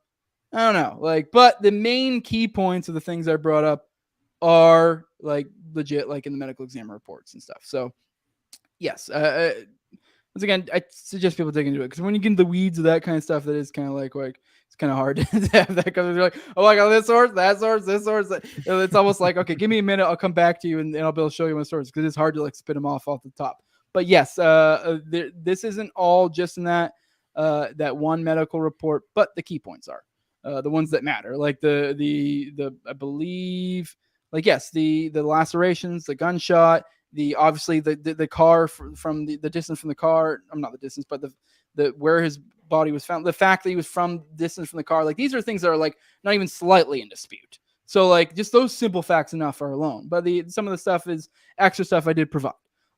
I don't know. But the main key points of the things I brought up are like legit, like in the medical exam reports and stuff. So yes, the once again, I suggest people dig into it because when you get into the weeds of that kind of stuff, that is kind of like it's kind of hard to have that because you're like, oh, I got this source, that source, this source. It's almost like, okay, give me a minute, I'll come back to you and I'll be able to show you my sources because it's hard to like spit them off the top. But yes, this isn't all just in that one medical report, but the key points are the ones that matter, like the I believe, like yes, the lacerations, the gunshot, obviously the car from the distance from the car. I'm not the distance, but the where his body was found, the fact that he was from distance from the car. Like these are things that are like not even slightly in dispute. So like just those simple facts enough are alone. But some of the stuff is extra stuff I did provide.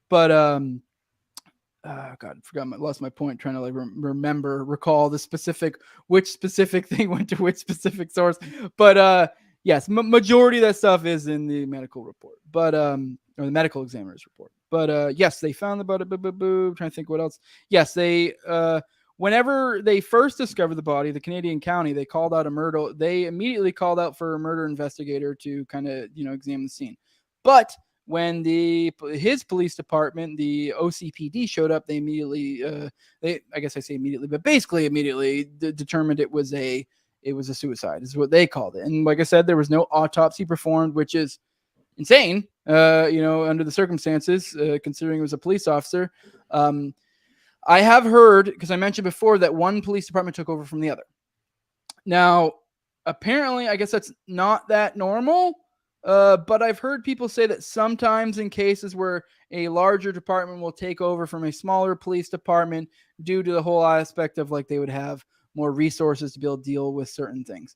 But God, lost my point trying to like recall which specific thing went to which specific source. But yes, majority of that stuff is in the medical report, but or the medical examiner's report. But yes, they found the body. Trying to think what else. Yes, they whenever they first discovered the body, the Canadian county, they called out a murder. They immediately called out for a murder investigator to kind of examine the scene. But when his police department, the OCPD, showed up, they immediately I guess I say immediately, but basically immediately determined it was a suicide, is what they called it. And like I said, there was no autopsy performed, which is insane, under the circumstances, considering it was a police officer. I have heard, because I mentioned before, that one police department took over from the other. Now, apparently, I guess that's not that normal, but I've heard people say that sometimes in cases where a larger department will take over from a smaller police department due to the whole aspect of like they would have more resources to be able to deal with certain things.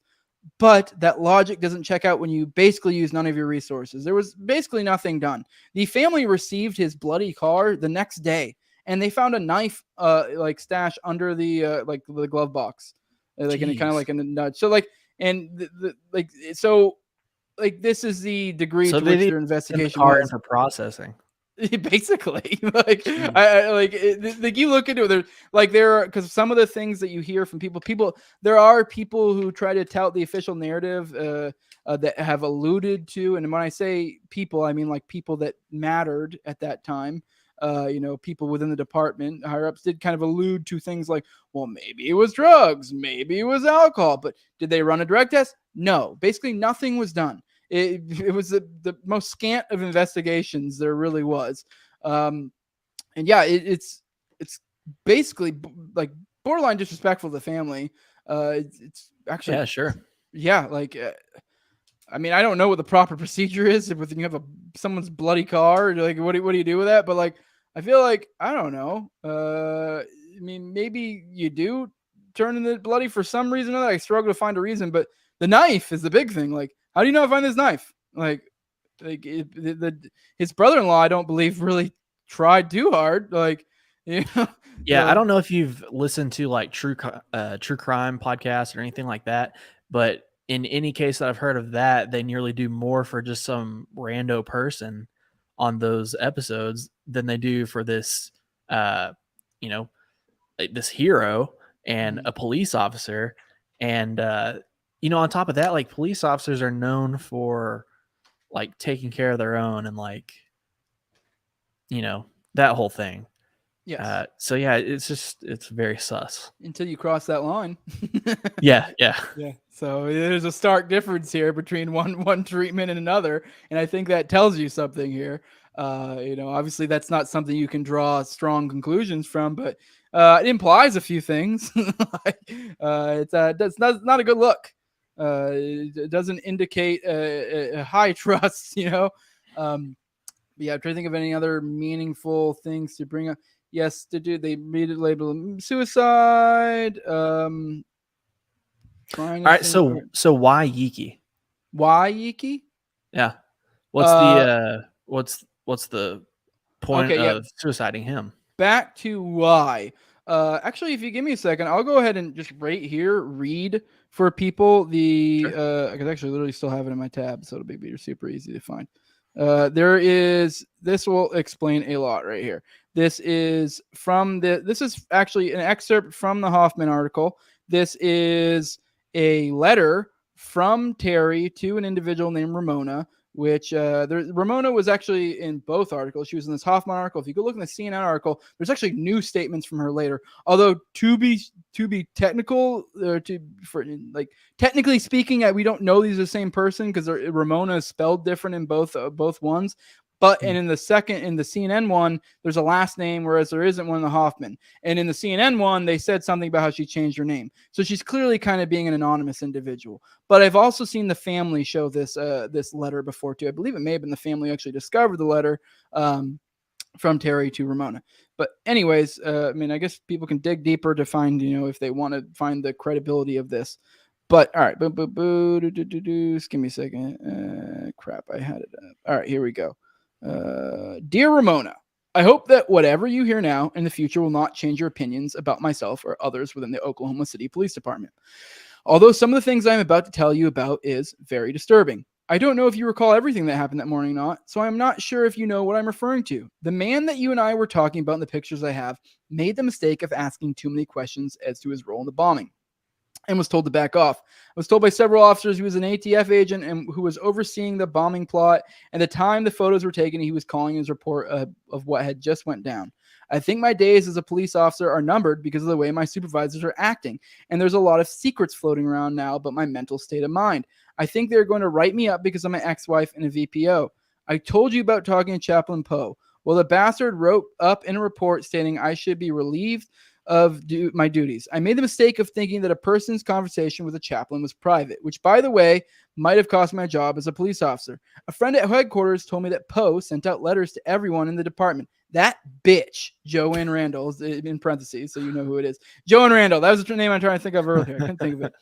But that logic doesn't check out when you basically use none of your resources. There was basically nothing done. The family received his bloody car the next day, and they found a knife like stash under the like the glove box, like in kind of like in a nudge. So like, and so like this is the degree to which their investigation was for processing. Basically, like I like you look into it. Because some of the things that you hear from people, there are people who try to tout the official narrative that have alluded to, and when I say people, I mean like people that mattered at that time. People within the department, higher ups, did kind of allude to things like, well, maybe it was drugs, maybe it was alcohol, but did they run a drug test? No, basically nothing was done. It was the most scant of investigations there really was. And yeah, it's basically like borderline disrespectful to the family. It's actually, yeah, sure. Yeah. Like, I mean, I don't know what the proper procedure is if you have someone's bloody car, like what do you do with that? But like, I feel like, I don't know. I mean, maybe you do turn in the bloody for some reason or other. I struggle to find a reason, but the knife is the big thing. Like, how do you not find this knife? His brother-in-law, I don't believe really tried too hard. Like, Yeah, I don't know if you've listened to like true crime podcasts or anything like that, but in any case that I've heard of that, they nearly do more for just some rando person on those episodes than they do for this, this hero and a police officer. And, on top of that, like police officers are known for like taking care of their own and like, that whole thing. Yes. So yeah, it's very sus until you cross that line. Yeah. So there's a stark difference here between one treatment and another, and I think that tells you something here. Obviously that's not something you can draw strong conclusions from, but it implies a few things. That's not a good look. It doesn't indicate a high trust. Yeah, I'm trying to think of any other meaningful things to bring up. Yes, they made it label suicide. All right, so why Yeakey? Why Yeakey? Yeah. What's the point of suiciding him? Back to why. Actually, if you give me a second, I'll go ahead and just read for people the I could actually literally still have it in my tab, so it'll be super easy to find. This will explain a lot right here. This is actually an excerpt from the Hoffman article. This is a letter from Terry to an individual named Ramona, which Ramona was actually in both articles. She was in this Hoffman article. If you go look in the CNN article, there's actually new statements from her later. Although to be technical, technically speaking, we don't know these are the same person because Ramona is spelled different in both ones. But and in the CNN one, there's a last name, whereas there isn't one in the Hoffman. And in the CNN one, they said something about how she changed her name. So she's clearly kind of being an anonymous individual. But I've also seen the family show this letter before too. I believe it may have been the family who actually discovered the letter from Terry to Ramona. But anyways, I guess people can dig deeper to find, if they want to find the credibility of this. But all right, just give me a second. Crap, I had it up. All right, here we go. Dear Ramona, I hope that whatever you hear now in the future will not change your opinions about myself or others within the Oklahoma City Police Department. Although some of the things I'm about to tell you about is very disturbing. I don't know if you recall everything that happened that morning or not, so I'm not sure if you know what I'm referring to. The man that you and I were talking about in the pictures I have made the mistake of asking too many questions as to his role in the bombing and was told to back off. I was told by several officers he was an ATF agent and who was overseeing the bombing plot. And the time the photos were taken, he was calling his report of what had just went down. I think my days as a police officer are numbered because of the way my supervisors are acting. And there's a lot of secrets floating around now about my mental state of mind. I think they're going to write me up because I'm my ex-wife and a VPO. I told you about talking to Chaplain Poe. Well, the bastard wrote up in a report stating I should be relieved of my duties. I made the mistake of thinking that a person's conversation with a chaplain was private, which, by the way, might have cost my job as a police officer. A friend at headquarters told me that Poe sent out letters to everyone in the department. That bitch, Joanne Randall, in parentheses, so you know who it is. Joanne Randall, that was the name I'm trying to think of earlier. I couldn't think of it.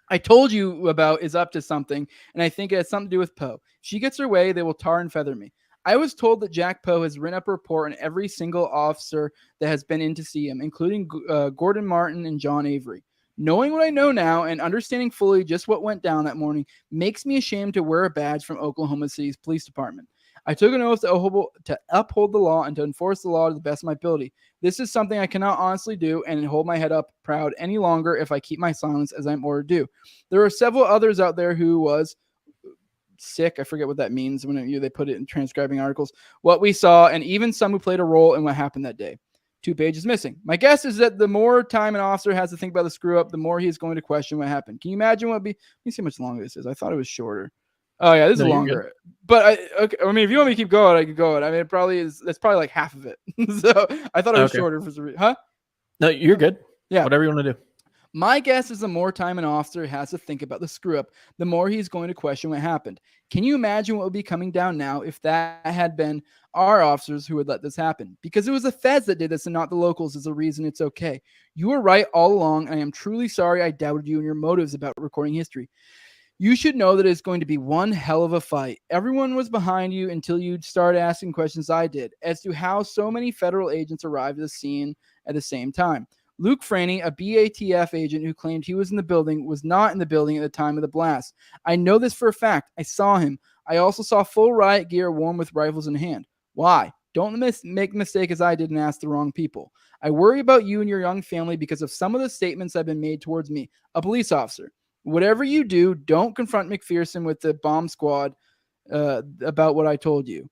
I told you about is up to something, and I think it has something to do with Poe. If she gets her way, they will tar and feather me. I was told that Jack Poe has written up a report on every single officer that has been in to see him, including Gordon Martin and John Avery. Knowing what I know now and understanding fully just what went down that morning makes me ashamed to wear a badge from Oklahoma City's police department. I took an oath to uphold the law and to enforce the law to the best of my ability. This is something I cannot honestly do and hold my head up proud any longer if I keep my silence as I'm ordered to do. There are several others out there who was sick. I forget what that means when they put it in transcribing articles. What we saw, and even some who played a role in what happened that day. 2 pages missing. My guess is that the more time an officer has to think about the screw up, the more he is going to question what happened. Can you imagine what would be? Let me see how much longer this is. I thought it was shorter. Oh yeah, this is longer. But okay. I mean, if you want me to keep going, I can go. I mean, it probably is. That's probably like half of it. So I thought it was shorter for some reason. Huh? No, you're good. Yeah. Whatever you want to do. My guess is the more time an officer has to think about the screw up, the more he's going to question what happened. Can you imagine what would be coming down now if that had been our officers who would let this happen? Because it was the feds that did this and not the locals is the reason it's okay. You were right all along, and I am truly sorry I doubted you and your motives about recording history. You should know that it's going to be one hell of a fight. Everyone was behind you until you started asking questions I did as to how so many federal agents arrived at the scene at the same time. Luke Franey, a BATF agent who claimed he was in the building, was not in the building at the time of the blast. I know this for a fact. I saw him. I also saw full riot gear worn with rifles in hand. Why? Don't make the mistake as I did and ask the wrong people. I worry about you and your young family because of some of the statements that have been made towards me, a police officer. Whatever you do, don't confront McPherson with the bomb squad about what I told you.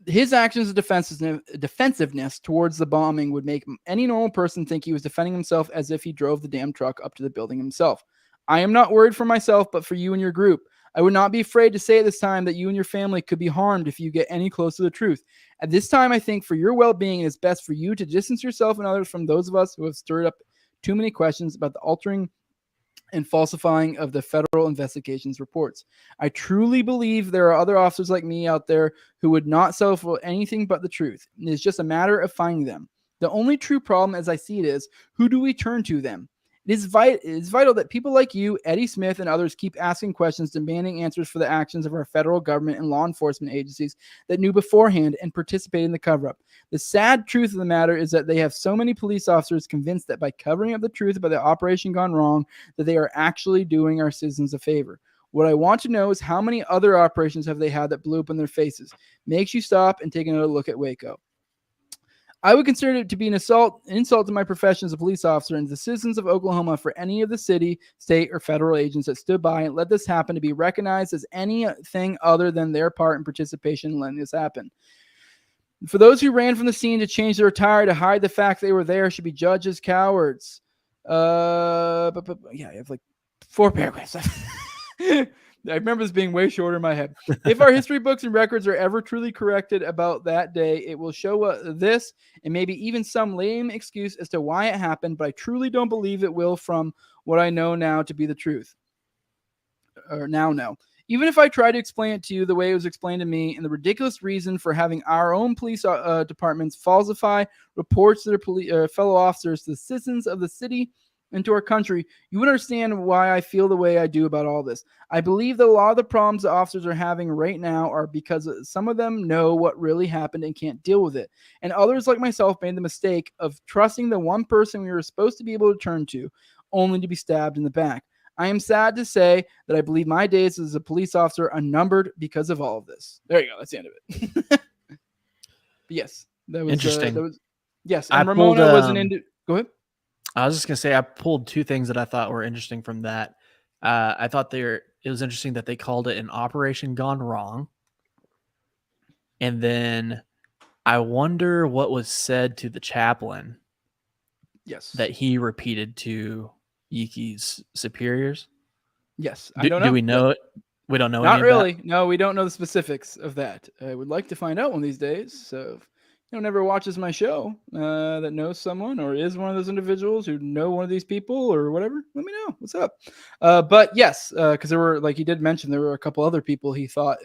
His actions of defensiveness towards the bombing would make any normal person think he was defending himself as if he drove the damn truck up to the building himself. I am not worried for myself, but for you and your group. I would not be afraid to say at this time that you and your family could be harmed if you get any close to the truth. At this time, I think for your well-being, it is best for you to distance yourself and others from those of us who have stirred up too many questions about the altering and falsifying of the federal investigations reports. I truly believe there are other officers like me out there who would not settle for anything but the truth. It is just a matter of finding them. The only true problem, as I see it, is who do we turn to them? It is vital that people like you, Eddie Smith, and others keep asking questions, demanding answers for the actions of our federal government and law enforcement agencies that knew beforehand and participated in the cover-up. The sad truth of the matter is that they have so many police officers convinced that by covering up the truth about the operation gone wrong, that they are actually doing our citizens a favor. What I want to know is how many other operations have they had that blew up in their faces? Makes you stop and take another look at Waco. I would consider it to be an insult to my profession as a police officer and the citizens of Oklahoma for any of the city, state, or federal agents that stood by and let this happen to be recognized as anything other than their part in participation in letting this happen. For those who ran from the scene to change their attire to hide the fact they were there should be judged as cowards. Yeah, I have like 4 paragraphs. I remember this being way shorter in my head. If our history books and records are ever truly corrected about that day, it will show this and maybe even some lame excuse as to why it happened, but I truly don't believe it will from what I know now to be the truth. Or now know. Even if I try to explain it to you the way it was explained to me and the ridiculous reason for having our own police departments falsify reports to their fellow officers, to the citizens of the city, and to our country, you would understand why I feel the way I do about all this. I believe that a lot of the problems the officers are having right now are because some of them know what really happened and can't deal with it. And others like myself made the mistake of trusting the one person we were supposed to be able to turn to, only to be stabbed in the back. I am sad to say that I believe my days as a police officer are numbered because of all of this. There you go. That's the end of it. But yes, that was interesting. Yes, and Ramona was an Go ahead. I was just gonna say I pulled 2 things that I thought were interesting from that. I thought it was interesting that they called it an operation gone wrong, and then I wonder what was said to the chaplain. Yes, that he repeated to Yeakey's superiors. Yes, I don't know. Do we know it? We don't know. Not any really. Of that? No, we don't know the specifics of that. I would like to find out one of these days. So if never watches my show that knows someone or is one of those individuals who know one of these people or whatever, let me know. What's up? But yes, because there were, like he did mention, there were a couple other people he thought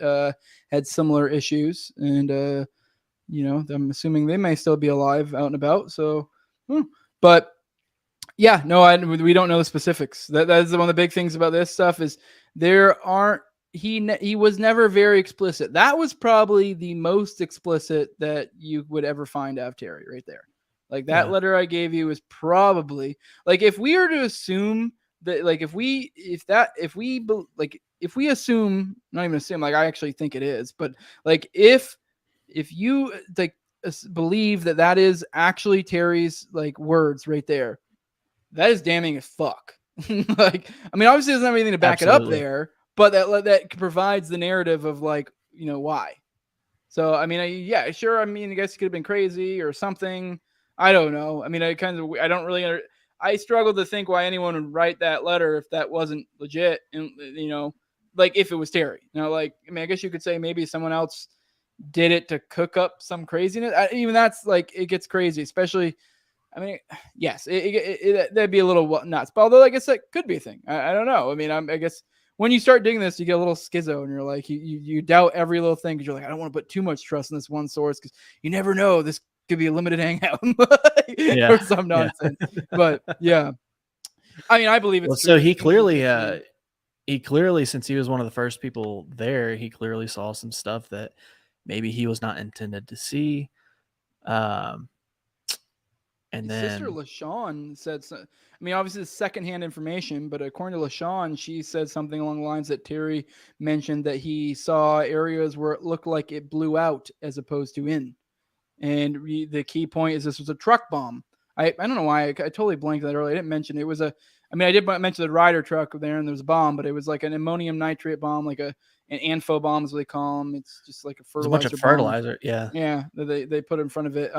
had similar issues. And, I'm assuming they may still be alive out and about. So, but yeah, no, we don't know the specifics. That is one of the big things about this stuff is there aren't, he was never very explicit. That was probably the most explicit that you would ever find out of Terry right there. Like that letter I gave you is probably like, if we were to assume that, like, if we assume, not even assume, like I actually think it is, but like if you like believe that is actually Terry's like words right there, that is damning as fuck. Like, I mean, obviously doesn't have anything to back it up there, but that provides the narrative of like, why. So, I mean, I guess he could have been crazy or something. I don't know. I mean, I struggle to think why anyone would write that letter if that wasn't legit. And, like if it was Terry, like, I mean, I guess you could say maybe someone else did it to cook up some craziness. Even that's like, it gets crazy, especially, I mean, yes, that'd be a little nuts. But although I guess that could be a thing. I don't know. I mean, I guess when you start digging this, you get a little schizo and you're like, you doubt every little thing because you're like, I don't want to put too much trust in this one source because you never know. This could be a limited hangout or some nonsense. Yeah. But yeah, I mean, I believe it's true. So he clearly, since he was one of the first people there, he clearly saw some stuff that maybe he was not intended to see. And his then sister LaShawn said, I mean, obviously it's secondhand information, but according to LaShawn, she said something along the lines that Terry mentioned that he saw areas where it looked like it blew out as opposed to in. And the key point is this was a truck bomb. I don't know why I totally blanked that earlier. I didn't mention it was I did mention the Ryder truck there and there was a bomb, but it was like an ammonium nitrate bomb, like an ANFO bomb as they call them. It's just like a fertilizer. It's a bunch of fertilizer. Yeah. Yeah. They put in front of it.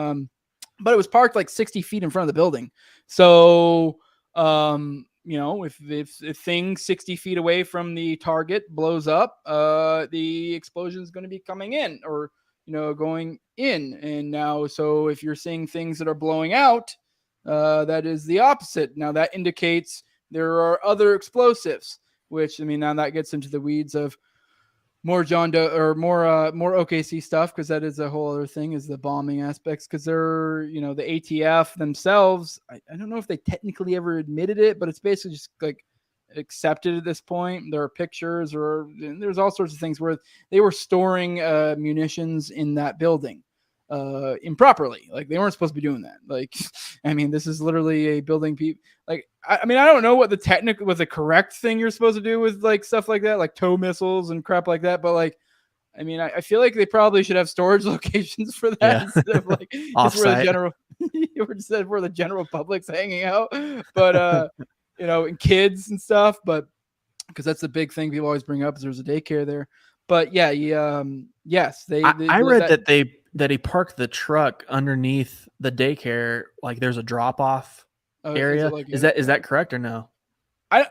But it was parked like 60 feet in front of the building. So, if things 60 feet away from the target blows up, the explosion is going to be coming in or, going in. And now, so if you're seeing things that are blowing out, that is the opposite. Now that indicates there are other explosives, which, I mean, now that gets into the weeds of more John Doe or more OKC stuff, because that is a whole other thing, is the bombing aspects, because they're, the ATF themselves, I don't know if they technically ever admitted it, but it's basically just like accepted at this point. There are pictures there's all sorts of things where they were storing munitions in that building improperly. Like they weren't supposed to be doing that. Like, I mean, this is literally a building like, I mean, I don't know what the correct thing you're supposed to do with like stuff like that, like tow missiles and crap like that. But like, I mean, I feel like they probably should have storage locations for that Yeah. instead of like just where the Offsite. general or instead of where the general public's hanging out. But and kids and stuff. But because that's the big thing people always bring up is there's a daycare there. But yeah, yes, they I read that. that he parked the truck underneath the daycare, like there's a drop off Is it area. like Is that correct or no? I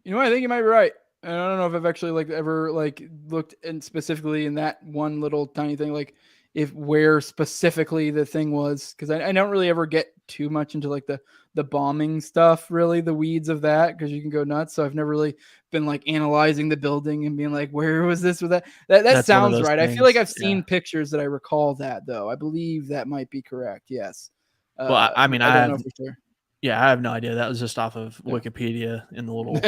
You know what? I think you might be right. I don't know if I've actually like ever like looked in specifically in that one little tiny thing, like if where specifically the thing was, because I don't really ever get too much into like the bombing stuff, really the weeds of that, because you can go nuts. So I've never really been like analyzing the building and being like, where was this or that? That That's one of sounds those right. I feel like things. I've Yeah. seen pictures that I recall that though. I believe that might be correct. Yes. Well, I mean, I don't know for sure. yeah, I have no idea. That was just off of Wikipedia in the little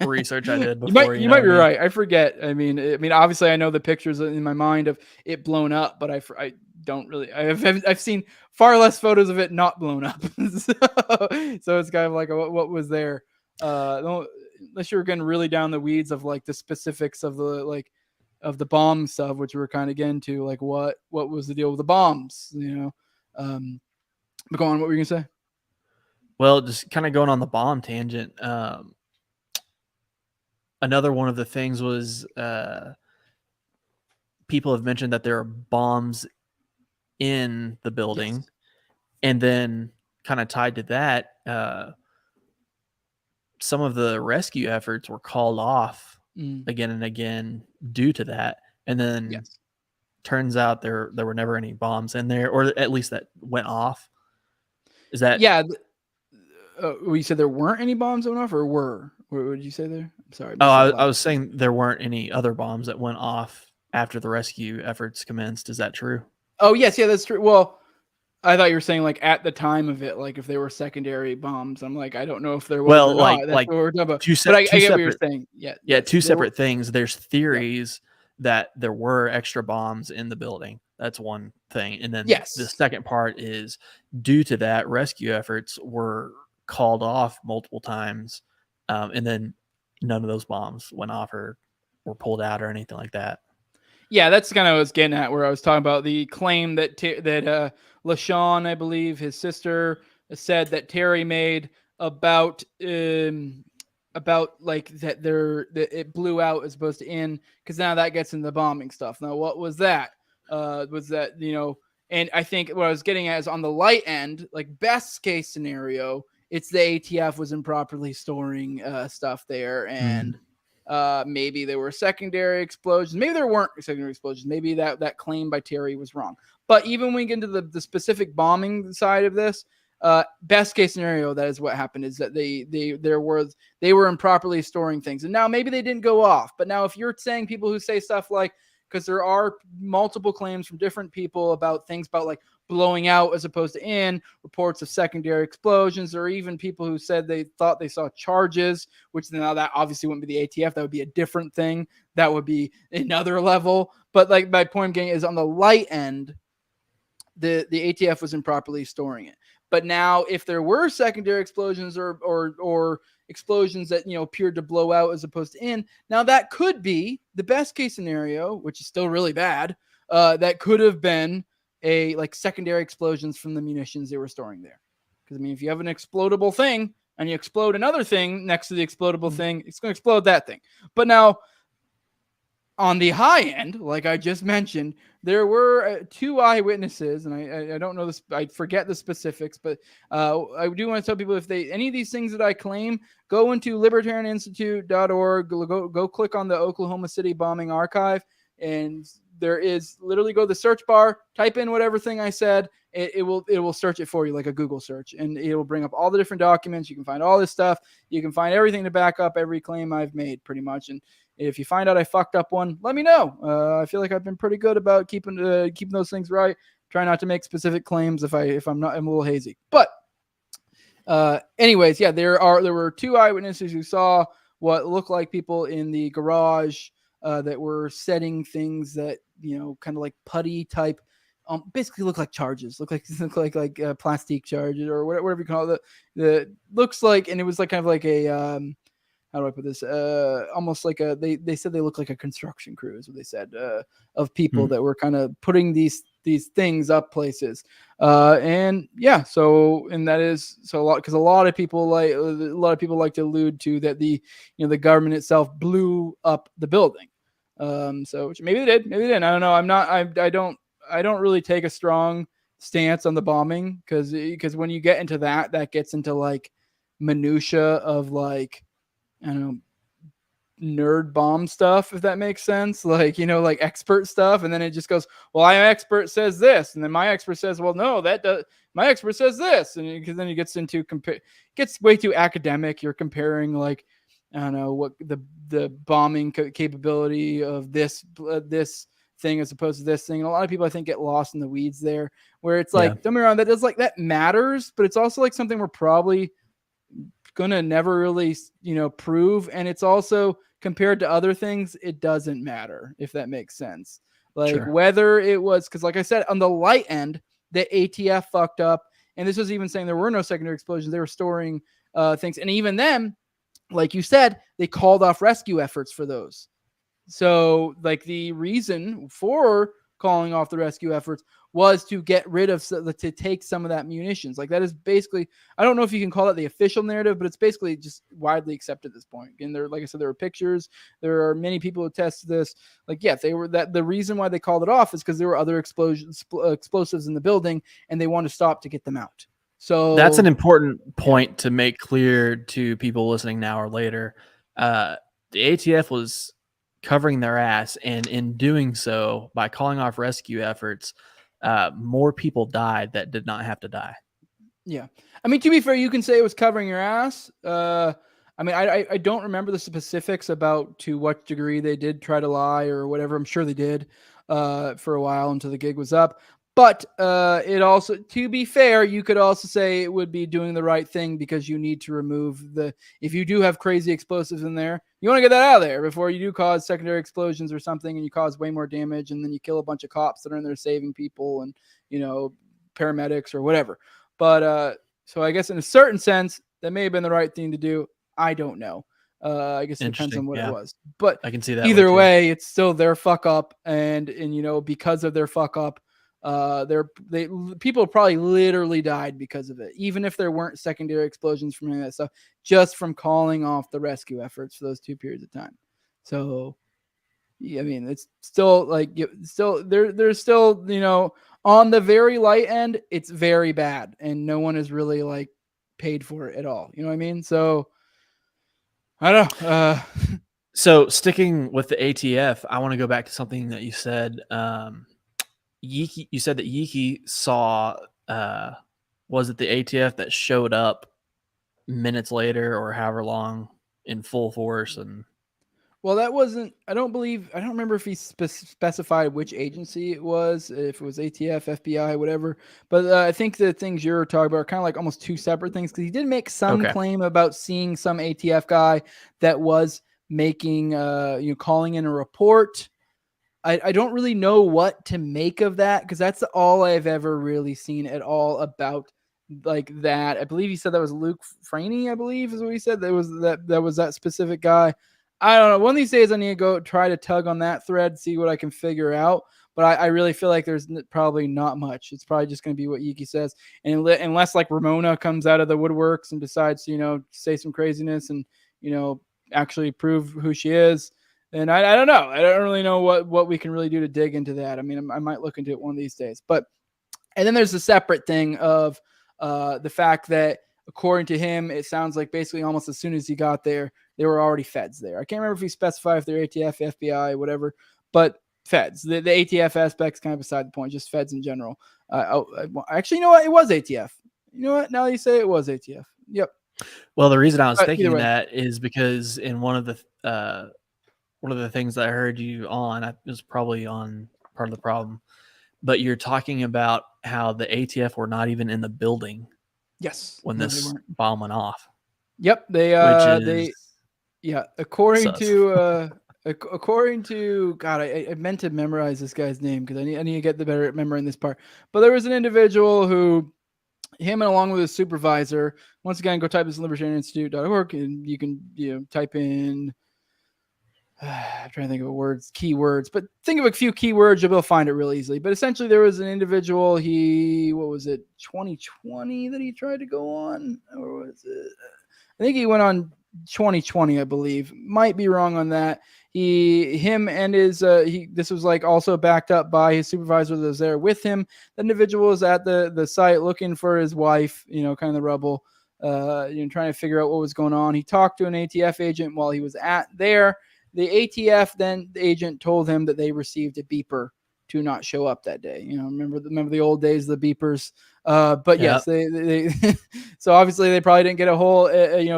research I did You before. might You you know might what be I mean? right. I forget. I mean, obviously, I know the pictures in my mind of it blown up, but I don't really. I've seen far less photos of it not blown up. So it's kind of like what was there. Unless you were getting really down the weeds of like the specifics of the bomb stuff, which we were kind of getting to, like what was the deal with the bombs, But go on. What were you gonna say? Well, just kind of going on the bomb tangent. Another one of the things was people have mentioned that there are bombs in the building, Yes. and then kind of tied to that, some of the rescue efforts were called off again and again due to that. And then Yes. turns out there were never any bombs in there, or at least that went off. Is that? Yeah. You said there weren't any bombs going off, or were? What did you say there? I'm sorry, I Oh, missed that I last. was saying there weren't any other bombs that went off after the rescue efforts commenced. Is that true? Oh, yes, yeah, that's true. Well, I thought you were saying like at the time of it, like if they were secondary bombs. I'm like, I don't know if there was or Well, not. That's like what we're talking about. two But I two get what you're separate saying. Yeah, yeah, yes, two there were. separate things. There's Yeah. theories that there were extra bombs in the building. That's one thing. And then the Yes. second part is due to that, rescue efforts were called off multiple times. And then none of those bombs went off or were pulled out or anything like that. Yeah, that's kind of what I was getting at, where I was talking about the claim that LaShawn, I believe, his sister, said that Terry made about like that it blew out as opposed to in, because now that gets into the bombing stuff. Now, what was that? Was that And I think what I was getting at is on the light end, like best case scenario, it's the ATF was improperly storing stuff there, and maybe there were secondary explosions. Maybe there weren't secondary explosions. Maybe that claim by Terry was wrong. But even when we get into the specific bombing side of this, best case scenario, that is what happened, is that they were improperly storing things. And now maybe they didn't go off. But now if you're saying people who say stuff like, because there are multiple claims from different people about things about like blowing out as opposed to in, reports of secondary explosions, or even people who said they thought they saw charges, which now that obviously wouldn't be the ATF. That would be a different thing. That would be another level. But like my point getting is on the light end, the ATF was improperly storing it. But now if there were secondary explosions or explosions that appeared to blow out as opposed to in, now that could be the best case scenario, which is still really bad. That could have been a like secondary explosions from the munitions they were storing there. Because I mean, if you have an explodable thing and you explode another thing next to the explodable thing, it's going to explode that thing. But now on the high end, like I just mentioned, there were two eyewitnesses, and I don't know this, I forget the specifics, but I do want to tell people, if any of these things that I claim, go into libertarianinstitute.org, go click on the Oklahoma City bombing archive, and there is literally, go to the search bar, type in whatever thing I said, it will search it for you like a Google search, and it will bring up all the different documents. You can find all this stuff. You can find everything to back up every claim I've made, pretty much. And if you find out I fucked up one, let me know. I feel like I've been pretty good about keeping those things right. Try not to make specific claims if I'm a little hazy. But anyways, yeah, there were two eyewitnesses who saw what looked like people in the garage that were setting things that kind of like putty type. Basically look like charges, look like plastic charges or whatever you call it. The looks like, and it was like kind of like a how do I put this? Almost like they said they look like a construction crew is what they said, of people Hmm. that were kind of putting these things up places. And yeah, so, and that is so a lot, because a lot of people like to allude to that the government itself blew up the building. So which maybe they did, maybe they didn't. I don't know. I don't really take a strong stance on the bombing, because when you get into that gets into like minutia of like, I don't know, nerd bomb stuff, if that makes sense, like, like expert stuff, and then it just goes, well, my expert says this, and then my expert says, well, no, that does, my expert says this, and because then it gets into gets way too academic. You're comparing like, I don't know what the bombing capability of this thing as opposed to this thing, and a lot of people I think get lost in the weeds there, where it's Yeah, like, don't get me wrong, that does, like, that matters, but it's also like something we're probably gonna never really prove, and it's also, compared to other things, it doesn't matter, if that makes sense. Like, sure. whether it was, because like I said, on the light end, the ATF fucked up, and this was even saying there were no secondary explosions, they were storing things, and even then, like you said, they called off rescue efforts for those. So, like, the reason for calling off the rescue efforts was to get rid of, to take some of that munitions. Like, that is basically, I don't know if you can call it the official narrative, but it's basically just widely accepted at this point. And there, like I said, there were pictures. There are many people who tested this. Like, yeah, they were, that the reason why they called it off is because there were other explosives in the building, and they wanted to stop to get them out. That's an So, important yeah, point to make clear to people listening now or later. Uh, the ATF was covering their ass, and in doing so, by calling off rescue efforts, more people died that did not have to die. yeah. I mean, to be fair, you can say it was covering your ass. I mean, I don't remember the specifics about to what degree they did try to lie or whatever. I'm sure they did for a while until the gig was up. But it also, to be fair, you could also say it would be doing the right thing, because you need to remove if you do have crazy explosives in there, you want to get that out of there before you do cause secondary explosions or something, and you cause way more damage, and then you kill a bunch of cops that are in there saving people, and, paramedics or whatever. But so I guess in a certain sense, that may have been the right thing to do. I don't know. I guess it depends on Interesting. what it Yeah, was. But I can see that way either too. way, it's still their fuck up, and because of their fuck up, they people probably literally died because of it, even if there weren't secondary explosions from any of that stuff, just from calling off the rescue efforts for those 2 periods of time. So yeah, I mean, it's still like, still there's still, on the very light end, it's very bad, and no one is really like paid for it at all. You know what I mean? So I don't know. So, sticking with the ATF, I want to go back to something that you said. Yeekey, you said that Yeekey saw, was it the ATF that showed up minutes later or however long in full force? And Well, that wasn't. I don't believe. I don't remember if he specified which agency it was. If it was ATF, FBI, whatever. But I think the things you're talking about are kind of like almost two separate things, because he did make some okay, claim about seeing some ATF guy that was making, calling in a report. I don't really know what to make of that, because that's all I've ever really seen at all about like that. I believe he said that was Luke Franey, I believe is what he said. That was that specific guy. I don't know. One of these days I need to go try to tug on that thread, see what I can figure out. But I really feel like there's probably not much. It's probably just going to be what Yeekey says. And unless like Ramona comes out of the woodworks and decides to, say some craziness and, actually prove who she is, and I don't know. I don't really know what we can really do to dig into that. I mean, I might look into it one of these days. But, and then there's a separate thing of the fact that, according to him, it sounds like basically almost as soon as he got there, there were already feds there. I can't remember if he specified if they're ATF, FBI, whatever, but feds. The ATF aspect's kind of beside the point, just feds in general. Actually, you know what? It was ATF. You know what? Now you say it was ATF. Yep. well, the reason I was But either thinking way. that is because in one of the things that I heard you on, I was probably on Part of the Problem, but you're talking about how the ATF were not even in the building Yes. when No, they this weren't. bomb went off, Yep. which They is Yeah, according sus. to according to God, I meant to memorize this guy's name because I need to get the better at remembering this part. But there was an individual who him and along with his supervisor. Once again, go type this libertarianinstitute.org and you can type in. I'm trying to think of keywords, but think of a few keywords, you'll be able to find it real easily. But essentially, there was an individual. What was it, 2020 that he tried to go on, or was it? I think he went on 2020, I believe. Might be wrong on that. Him and his this was like also backed up by his supervisor that was there with him. The individual was at the site looking for his wife, kind of the rubble, trying to figure out what was going on. He talked to an ATF agent while he was at there. The ATF then the agent told him that they received a beeper to not show up that day. Remember the old days, the beepers. But yes, they so obviously they probably didn't get a whole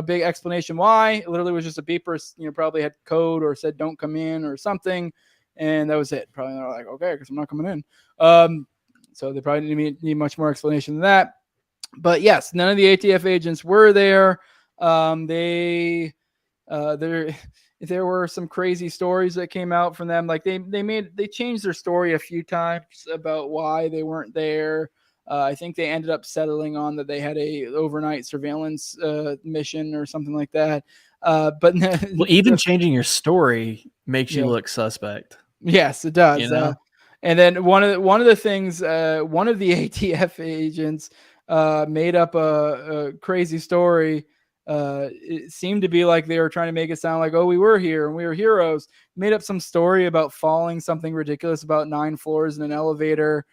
big explanation why. It literally was just a beeper. Probably had code or said don't come in or something, and that was it. Probably they're like, okay, because I'm not coming in. So they probably didn't need much more explanation than that. But yes, none of the ATF agents were there. There were some crazy stories that came out from them. Like they changed their story a few times about why they weren't there. I think they ended up settling on that they had a overnight surveillance mission or something like that. But well, even changing your story makes you look suspect. Yes, it does. And then one of the things, one of the ATF agents made up a crazy story. It seemed to be like they were trying to make it sound like, oh, we were here and we were heroes. Made up some story about falling something ridiculous about 9 floors in an elevator,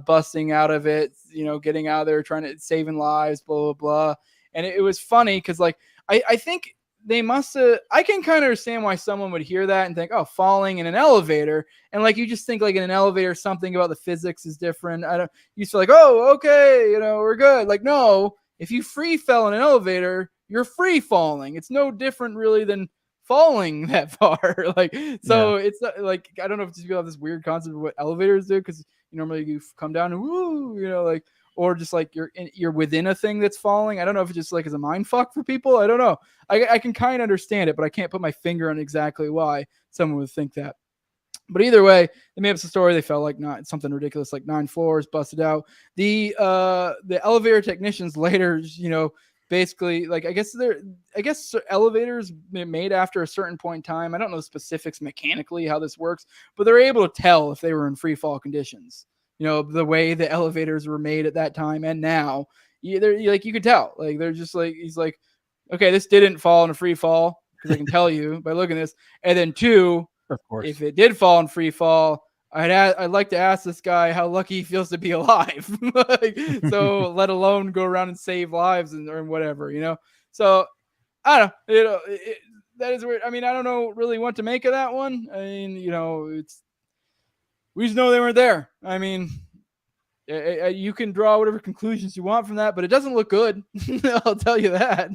busting out of it, getting out of there, trying to saving lives, blah, blah, blah. And it was funny because like, I think they must have, I can kind of understand why someone would hear that and think, oh, falling in an elevator. And like, you just think like in an elevator, something about the physics is different. You feel like, oh, okay, we're good. Like, no, if you free fell in an elevator, you're free falling. It's no different really than falling that far. Like, so it's not, like, I don't know if people have this weird concept of what elevators do. Cause normally you come down and woo, like, or just like you're within a thing that's falling. I don't know if it just like is a mind fuck for people. I don't know. I can kind of understand it, but I can't put my finger on exactly why someone would think that. But either way, they made up some story. They felt like something ridiculous, like 9 floors busted out. The elevator technicians later, basically, like I guess elevators made after a certain point in time. I don't know the specifics mechanically how this works, but they're able to tell if they were in free fall conditions. The way the elevators were made at that time and now, you could tell. Like they're just like, he's like, okay, this didn't fall in a free fall because I can tell you by looking at this. And then 2, of course, if it did fall in free fall, I'd like to ask this guy how lucky he feels to be alive. So let alone go around and save lives or whatever, So I don't know, that is weird. I mean, I don't know really what to make of that one. I mean, we just know they weren't there. I mean, you can draw whatever conclusions you want from that, but it doesn't look good. I'll tell you that.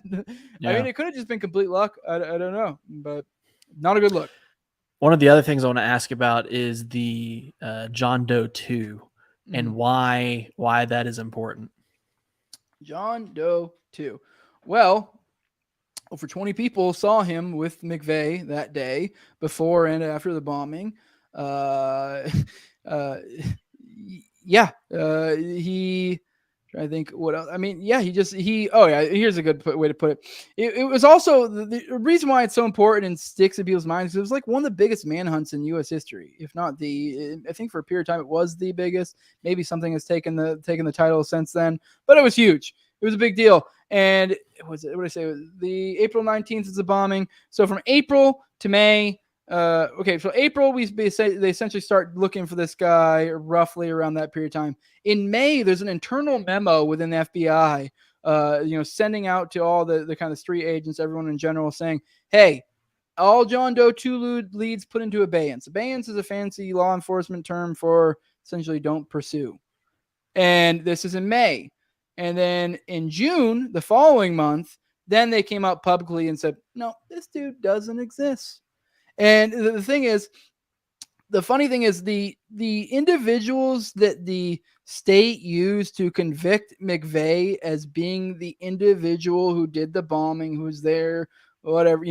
Yeah. I mean, it could have just been complete luck. I don't know, but not a good look. One of the other things I want to ask about is the John Doe 2 and why that is important. John Doe 2. Well, over 20 people saw him with McVeigh that day before and after the bombing. He, I think what else? I mean, yeah, here's a good way to put it. It was also the reason why it's so important and sticks in people's minds. It was like one of the biggest manhunts in U.S. history, if not I think for a period of time it was the biggest. Maybe something has taken the title since then, but it was huge. It was a big deal. And what did I say? It was the April 19th is the bombing. So from April to May. So April, they essentially start looking for this guy roughly around that period of time. In May, there's an internal memo within the FBI, sending out to all the kind of street agents, everyone in general, saying, hey, all John Doe 2 leads put into abeyance. Abeyance is a fancy law enforcement term for essentially don't pursue. And this is in May. And then in June, the following month, then they came out publicly and said, no, this dude doesn't exist. And the funny thing is the individuals that the state used to convict McVeigh as being the individual who did the bombing, who's there, whatever,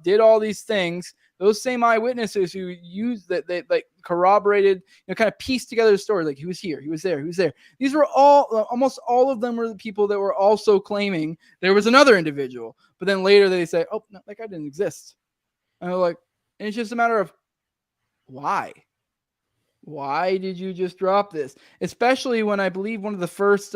did all these things. those same eyewitnesses who used that, they like corroborated, kind of pieced together the story. Like, he was here, he was there, he was there. These were almost all of them were the people that were also claiming there was another individual. But then later they say, oh, no, that guy didn't exist. And they're like, and it's just a matter of why. Why did you just drop this? Especially when I believe one of the first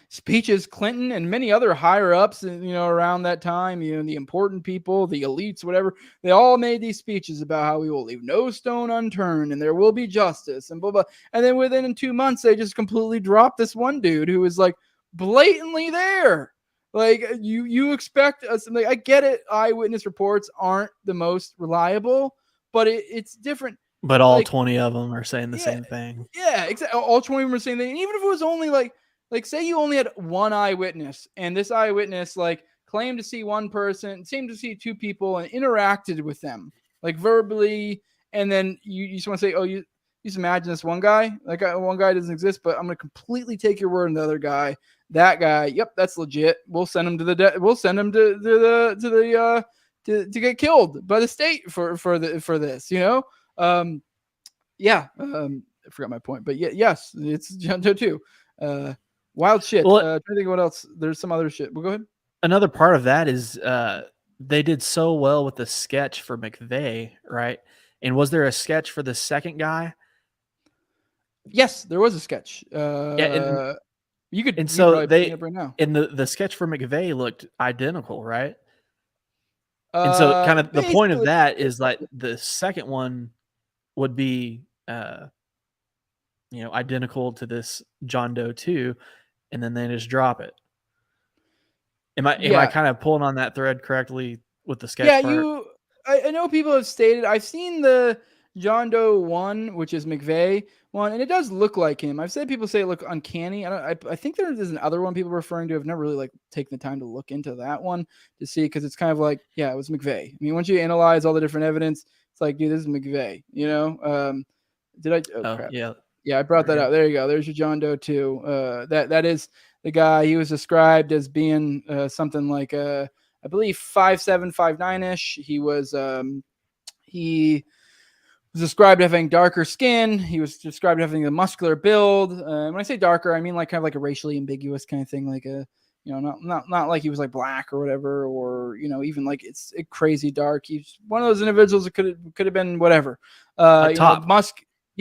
speeches, Clinton and many other higher ups, around that time, the important people, the elites, whatever, they all made these speeches about how we will leave no stone unturned and there will be justice and blah, blah. And then within 2 months, they just completely dropped this one dude who was like blatantly there. Like, you expect us, like, I get it. Eyewitness reports aren't the most reliable, but it's different. But all 20 of them are saying the same thing. Yeah, exactly. All 20 of them are saying that. And even if it was only like say you only had one eyewitness, and this eyewitness like claimed to see one person, seemed to see two people, and interacted with them like verbally, and then you just want to say, oh, you just imagine this one guy. Like, one guy doesn't exist, but I'm going to completely take your word on the other guy. That guy, yep, that's legit. We'll send him to we'll send him to get killed by the state for this, I forgot my point, but yes, it's John Doe 2. Wild shit. Well, trying to think of what else. There's some other shit. Well, go ahead. Another part of that is they did so well with the sketch for McVeigh, right? And was there a sketch for the second guy? Yes, there was a sketch. Yeah, you could. And so they right now. And the sketch for McVeigh looked identical, right? And so kind of the point of that is like the second one would be identical to this John Doe 2, and then they just drop it. Am I kind of pulling on that thread correctly with the sketch part? I know people have stated, I've seen the John Doe 1, which is McVeigh one, and it does look like him. I've said people say it look uncanny. I think there is another one people are referring to. I've never really like taken the time to look into that one to see, because it's kind of like, yeah, it was McVeigh. I mean, once you analyze all the different evidence, it's like, dude, this is McVeigh. Did I? Oh, crap. Yeah, I brought that out. There you go. There's your John Doe 2. That is the guy. He was described as being something like I believe 5'7", 5'9" He was described as having darker skin. He was described as having a muscular build. When I say darker, I mean like kind of like a racially ambiguous kind of thing, like a not like he was like black or whatever, or even like it's crazy dark. He's one of those individuals that could have been whatever. A top.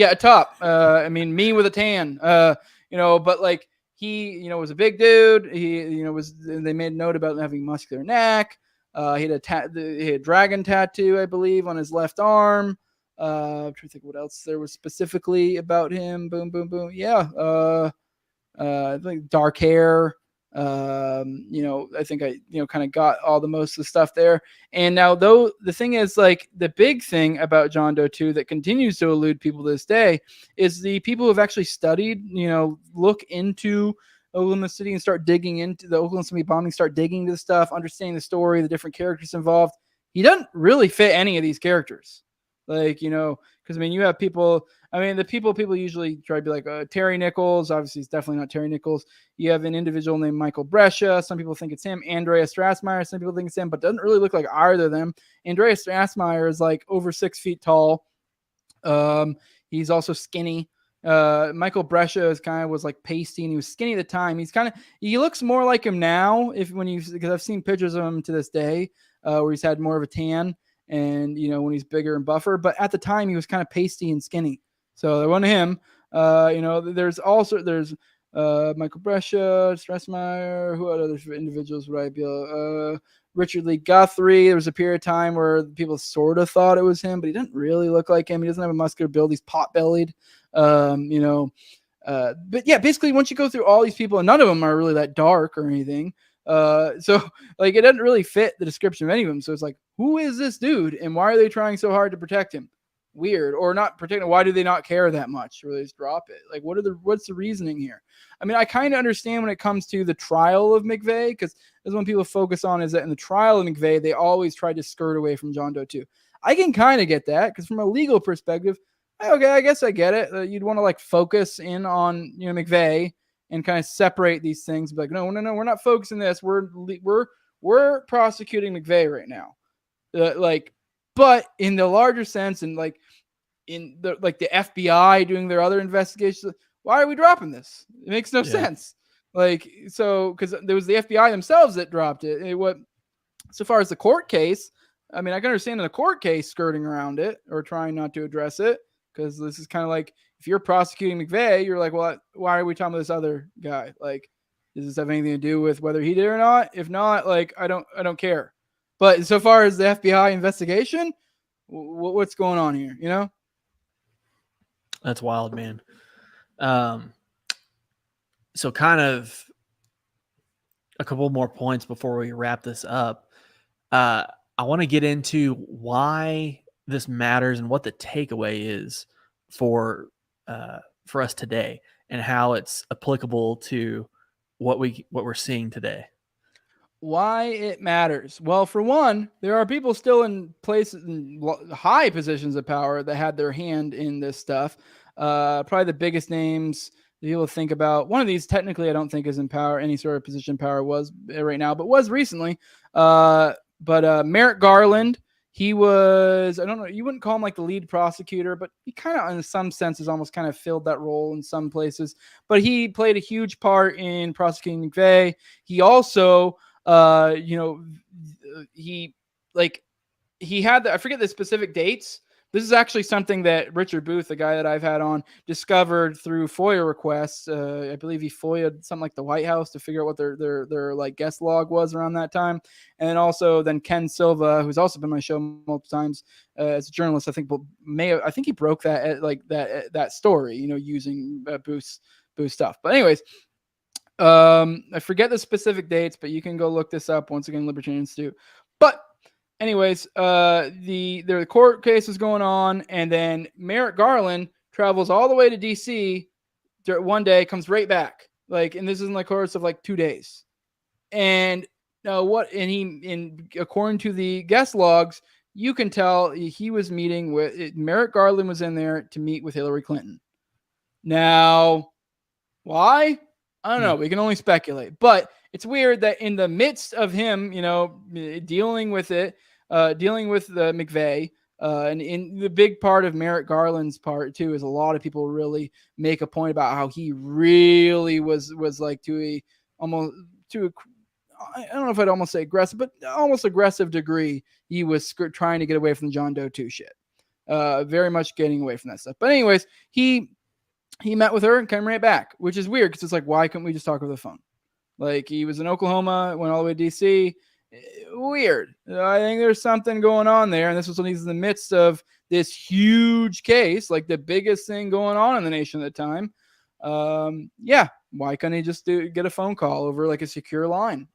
A top. I mean, me with a tan. But like he, was a big dude. He, they made note about having muscular neck. He had a dragon tattoo, I believe, on his left arm. I'm trying to think what else there was specifically about him. Boom, boom, boom. Yeah. I think dark hair. I think I, kind of got all the most of the stuff there. And now, though, the thing is, like, the big thing about John Doe 2 that continues to elude people to this day is the people who have actually studied, look into Oklahoma City and start digging into the Oklahoma City bombing, start digging into the stuff, understanding the story, the different characters involved. He doesn't really fit any of these characters. Like, because, I mean, you have people, the people usually try to be like Terry Nichols. Obviously, it's definitely not Terry Nichols. You have an individual named Michael Brescia. Some people think it's him. Andreas Strassmeyer. Some people think it's him, but doesn't really look like either of them. Andreas Strassmeyer is like over 6 feet tall. He's also skinny. Michael Brescia was like pasty, and he was skinny at the time. He looks more like him now because I've seen pictures of him to this day where he's had more of a tan. And, when he's bigger and buffer, but at the time he was kind of pasty and skinny. So there wasn't him. There's Michael Brescia, Strassmeyer, who other individuals would I be? Richard Lee Guthrie. There was a period of time where people sort of thought it was him, but he didn't really look like him. He doesn't have a muscular build. He's pot-bellied. But yeah, basically once you go through all these people, and none of them are really that dark or anything. So like it doesn't really fit the description of any of them. So it's like, who is this dude and why are they trying so hard to protect him? Weird. Or not protect him. Why do they not care that much? Or they just drop it? Like, what's the reasoning here? I mean, I kind of understand when it comes to the trial of McVeigh, because that's when people focus on is that in the trial of McVeigh, they always tried to skirt away from John Doe 2. I can kind of get that, because from a legal perspective, okay, I guess I get it. You'd want to like focus in on, McVeigh and kind of separate these things. Be like, no, we're not focusing this. We're prosecuting McVeigh right now. Like, But in the larger sense, and like in the FBI doing their other investigations, why are we dropping this? It makes no sense. Like, so because there was the FBI themselves that dropped it. So far as the court case, I mean, I can understand in the court case skirting around it or trying not to address it, because this is kind of like, if you're prosecuting McVeigh, you're like, well, why are we talking about this other guy? Like, does this have anything to do with whether he did or not? If not, like, I don't care. But so far as the FBI investigation, what's going on here? You know? That's wild, man. So kind of a couple more points before we wrap this up. I want to get into why this matters and what the takeaway is for us today, and how it's applicable to what we're seeing today. Why it matters? Well, for one, there are people still in places in high positions of power that had their hand in this stuff. Probably the biggest names that people think about. One of these, technically, I don't think is in power, any sort of position of power was right now, but was recently. But Merrick Garland, he was, I don't know, you wouldn't call him like the lead prosecutor, but he kind of, in some senses, almost kind of filled that role in some places. But he played a huge part in prosecuting McVeigh. He also, he had I forget the specific dates. This is actually something that Richard Booth, the guy that I've had on, discovered through FOIA requests. I believe he FOIA'd something like the White House to figure out what their like guest log was around that time. And then also Ken Silva, who's also been on my show multiple times as a journalist, I think he broke that story, using Booth's stuff. But anyways, I forget the specific dates, but you can go look this up. Once again, Libertarian Institute. But anyways, the court case was going on, and then Merrick Garland travels all the way to D.C. one day, comes right back. And this is in the course of 2 days. And according to the guest logs, you can tell he was meeting with Merrick Garland was in there to meet with Hillary Clinton. Now, why? I don't know. We can only speculate, but it's weird that in the midst of him, dealing with McVeigh, and in the big part of Merrick Garland's part too, is a lot of people really make a point about how he really was like I don't know if I'd almost say aggressive, but almost aggressive degree. He was trying to get away from the John Doe 2 shit. Very much getting away from that stuff. But anyways, he met with her and came right back, which is weird because it's like, why couldn't we just talk over the phone? He was in Oklahoma, went all the way to D.C. Weird. I think there's something going on there. And this was when he's in the midst of this huge case, like the biggest thing going on in the nation at the time. Why couldn't he just get a phone call over a secure line?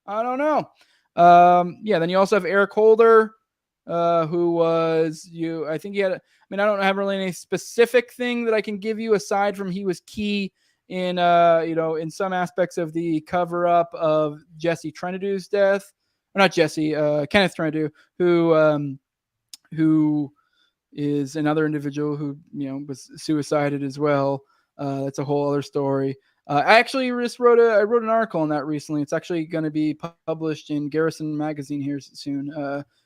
I don't know. Then you also have Eric Holder, who was I think he had I don't have really any specific thing that I can give you aside from he was key in in some aspects of the cover up of Jesse Trenadue's death, or not Jesse, Kenneth Trenadu, who is another individual who was suicided as well. That's a whole other story. I actually just wrote an article on that recently. It's actually going to be published in Galison magazine here soon.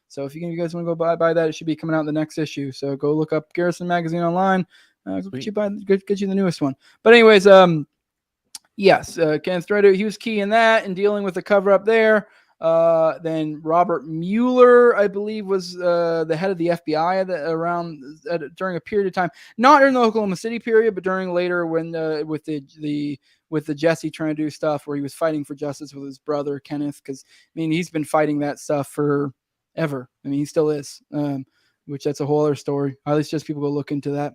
So if you guys want to go buy that, it should be coming out in the next issue. So go look up Galison magazine online. Get you the newest one. But anyways, yes, Kenneth Trenadu, he was key in that and dealing with the cover up there. Then Robert Mueller, I believe, was the head of the FBI during a period of time, not during the Oklahoma City period, but during later when with the Jesse Trenadu stuff, where he was fighting for justice with his brother Kenneth, because he's been fighting that stuff forever. He still is, which that's a whole other story. At least just people go look into that.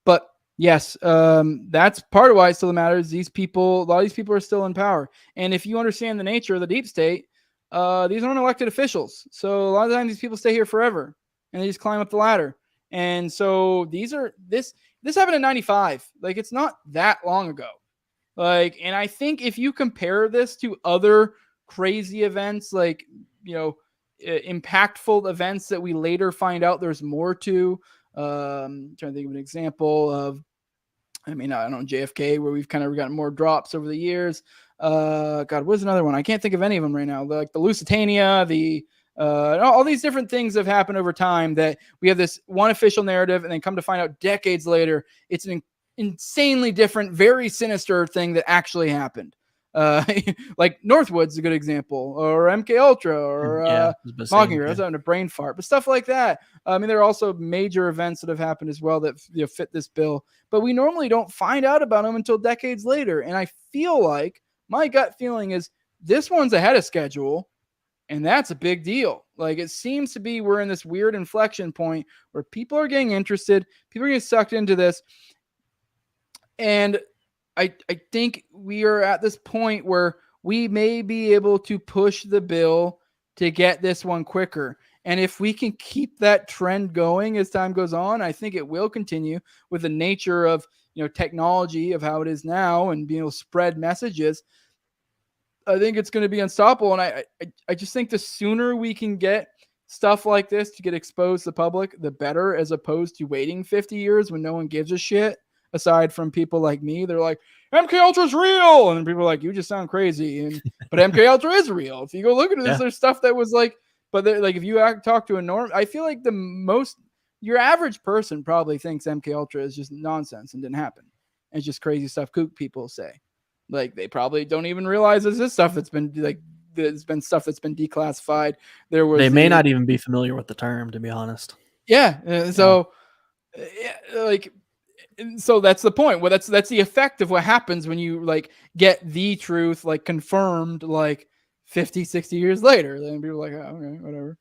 But yes, that's part of why it still matters. A lot of these people are still in power, and if you understand the nature of the deep state. These aren't elected officials. So a lot of times these people stay here forever and they just climb up the ladder. And so this happened in 95. It's not that long ago. And I think if you compare this to other crazy events, impactful events that we later find out there's more to, I'm trying to think of an example of, I don't know, JFK, where we've kind of gotten more drops over the years. God, what's another one? I can't think of any of them right now. The Lusitania, the All these different things have happened over time that we have this one official narrative, and then come to find out decades later, it's an insanely different, very sinister thing that actually happened. Like Northwood's a good example, or MK Ultra, or Mockingbird. I was having a brain fart, but stuff like that. I mean, there are also major events that have happened as well that fit this bill, but we normally don't find out about them until decades later. And I feel like my gut feeling is this one's ahead of schedule, and that's a big deal. Like, it seems to be we're in this weird inflection point where people are getting interested, people are getting sucked into this, and I think we are at this point where we may be able to push the bill to get this one quicker. And if we can keep that trend going as time goes on, I think it will continue with the nature of, technology of how it is now and being able to spread messages. I think it's going to be unstoppable. And I just think the sooner we can get stuff like this to get exposed to the public, the better, as opposed to waiting 50 years when no one gives a shit. Aside from people like me, they're like, MK Ultra is real, and people are like, you just sound crazy. But MK Ultra is real. If you go look at this, there's stuff that was like, but like if you talk to a norm, I feel like your average person probably thinks MK Ultra is just nonsense and didn't happen. It's just crazy stuff kook people say. Like, they probably don't even realize this stuff that's been like, there's been stuff that's been declassified. They may not even be familiar with the term, to be honest. Yeah. So that's the point. Well, that's the effect of what happens when you like get the truth like confirmed like 50, 60 years later. Then people are like, oh, okay, whatever.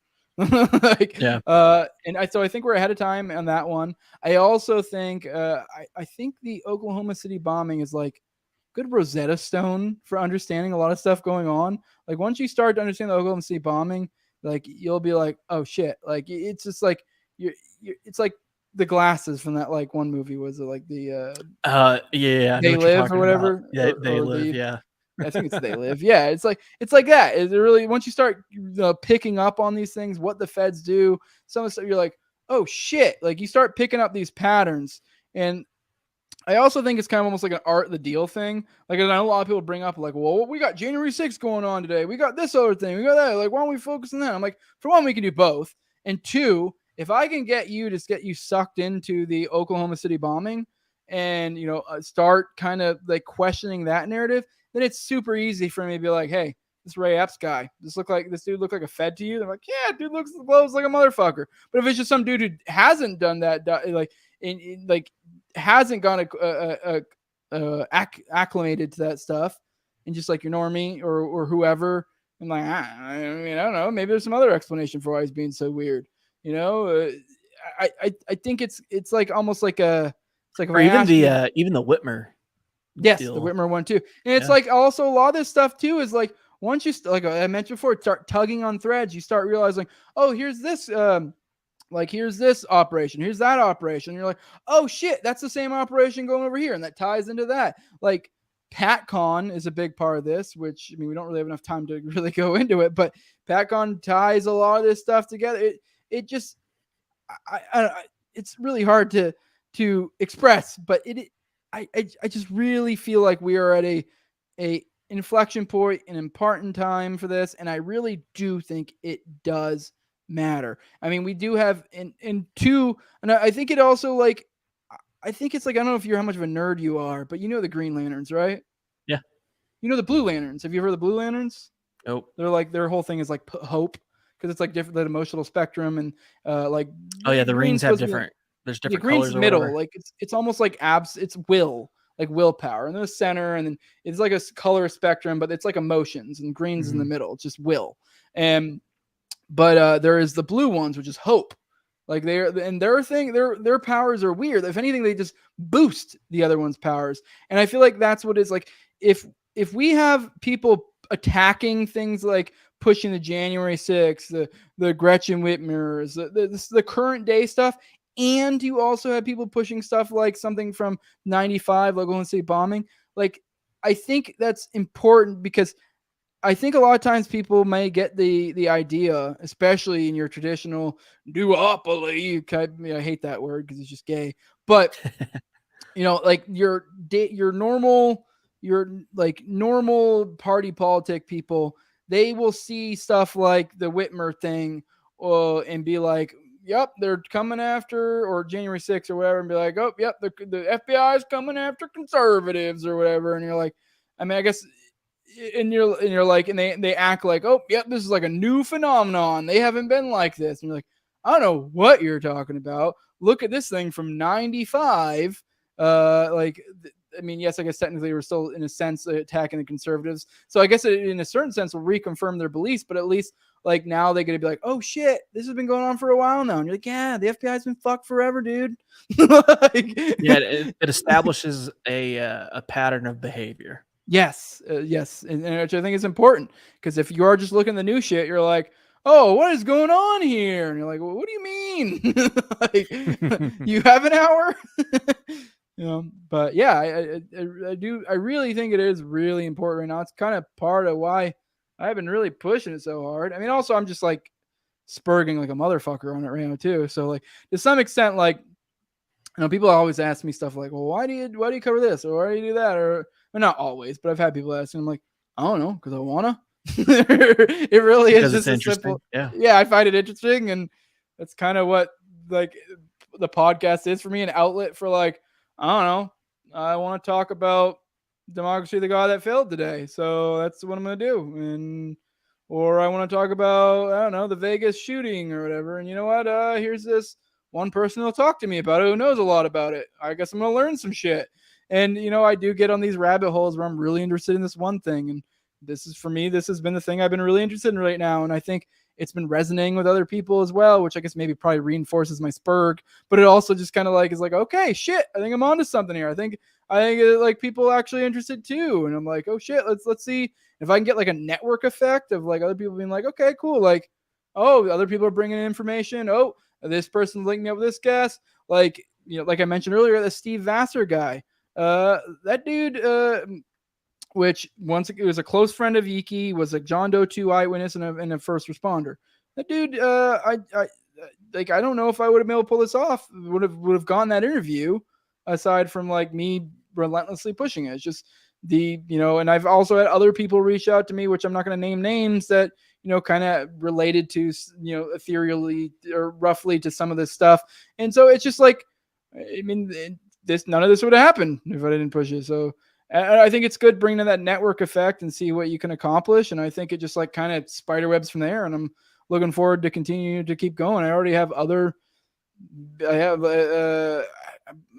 So I think we're ahead of time on that one. I also think I think the Oklahoma City bombing is like good Rosetta Stone for understanding a lot of stuff going on. Like, once you start to understand the Oklahoma City bombing, like, you'll be like, oh shit. Like, it's just like it's like the glasses from that like one movie. Was it like the They Live or whatever? Yeah, They Live. Yeah. I think it's They Live. Yeah, it's like that. It really, once you start picking up on these things, what the feds do, some of the stuff, you're like, oh shit. Like, you start picking up these patterns. And I also think it's kind of almost like an art of the deal thing. Like, I know a lot of people bring up like, well, we got January 6th going on today. We got this other thing. We got that. Like, why don't we focus on that? I'm like, for one, we can do both. And two, if I can get you sucked into the Oklahoma City bombing and, start kind of like questioning that narrative, then it's super easy for me to be like, hey, this Ray Epps guy, this dude look like a Fed to you? They're like, yeah, dude blows like a motherfucker. But if it's just some dude who hasn't done that, hasn't gone acclimated to that stuff, and just like your normie or whoever, I'm like, I don't know, maybe there's some other explanation for why he's being so weird. I think it's like almost like a, it's like, or even the Whitmer. Yes, deal. The Whitmer one too. And it's like also a lot of this stuff too is like, once you like I mentioned before, start tugging on threads, you start realizing, oh, here's this here's this operation, here's that operation. And you're like, oh shit, that's the same operation going over here, and that ties into that. Like, PatCon is a big part of this, which, I mean, we don't really have enough time to really go into it, but PatCon ties a lot of this stuff together. It just, it's really hard to express, but I just really feel like we are at a inflection point, an important time for this, and I really do think it does matter. I mean, we do have in two, and I think it also like, I think it's like, I don't know how much of a nerd you are, but the Green Lanterns, right? Yeah. The Blue Lanterns. Have you heard of the Blue Lanterns? Nope. They're like, their whole thing is like hope, because it's like different, that emotional spectrum, and like, oh yeah, the rings have different. There's different colors. Green's middle, like it's almost like it's will, like willpower, and the center, and then it's like a color spectrum, but it's like emotions, and green's in the middle. It's just will. But there is the blue ones, which is hope. Like, their powers are weird. If anything, they just boost the other one's powers. And I feel like that's what it's like. If we have people attacking things like pushing the January 6th, the Gretchen Whitmers, the current day stuff, and you also have people pushing stuff like something from 95, like Oklahoma City bombing, like, I think that's important, because I think a lot of times people may get the idea, especially in your traditional duopoly. I hate that word because it's just gay. But like your normal party politic people, they will see stuff like the Whitmer thing, and be like, yep, they're coming after, or January 6th or whatever, and be like, oh, yep, the FBI is coming after conservatives or whatever. And you're like, I mean, I guess, and you're like, and they act like, oh, yep, this is like a new phenomenon. They haven't been like this. And you're like, I don't know what you're talking about. Look at this thing from 95. Like, I mean, yes, I guess technically we're still in a sense attacking the conservatives. So I guess in a certain sense will reconfirm their beliefs, but at least like now they get to be like, oh shit, this has been going on for a while now. And you're like, yeah, the FBI's been fucked forever, dude. Like, yeah, it establishes a pattern of behavior. Yes, yes, and which I think is important, because if you are just looking at the new shit, you're like, oh, what is going on here? And you're like, well, what do you mean? Like, you have an hour? But yeah, I really think it is really important right now. It's kind of part of why I've been really pushing it so hard. I mean, also I'm just like spurging like a motherfucker on it right now too. So like to some extent, like, people always ask me stuff like, well, why do you cover this, or why do you do that, or well, not always, but I've had people ask, and I'm like, I don't know, because I wanna. It really because is it's just a simple. Yeah. Yeah, I find it interesting, and that's kind of what like the podcast is for me, an outlet for like, I don't know, I want to talk about democracy, the God that failed today, so that's what I'm gonna do, or I want to talk about, I don't know, the Vegas shooting or whatever, and you know what? Here's this one person who'll talk to me about it who knows a lot about it. I guess I'm gonna learn some shit. And I do get on these rabbit holes where I'm really interested in this one thing, and this is, for me, this has been the thing I've been really interested in right now, and I think it's been resonating with other people as well, which I guess maybe probably reinforces my spurg, but it also just kind of like is like, okay, shit, I think I'm onto something here. I think like people actually interested too, and I'm like, oh shit, let's see if I can get like a network effect of like other people being like, okay, cool, like, oh, other people are bringing in information, oh, this person linked me up with this guest, like, like I mentioned earlier, the Steve Vassar guy, that dude, which once it was a close friend of Yeekey, was a John Doe 2 eyewitness and a first responder. That dude, I don't know if I would have been able to pull this off. Would have gone that interview, aside from like me relentlessly pushing it. It's just and I've also had other people reach out to me, which I'm not going to name names, that kind of related to ethereally or roughly to some of this stuff, and so it's just like, I mean, none of this would have happened if I didn't push it. So I think it's good bringing in that network effect and see what you can accomplish. And I think it just like kind of spider webs from there. And I'm looking forward to continue to keep going. I already have I mean,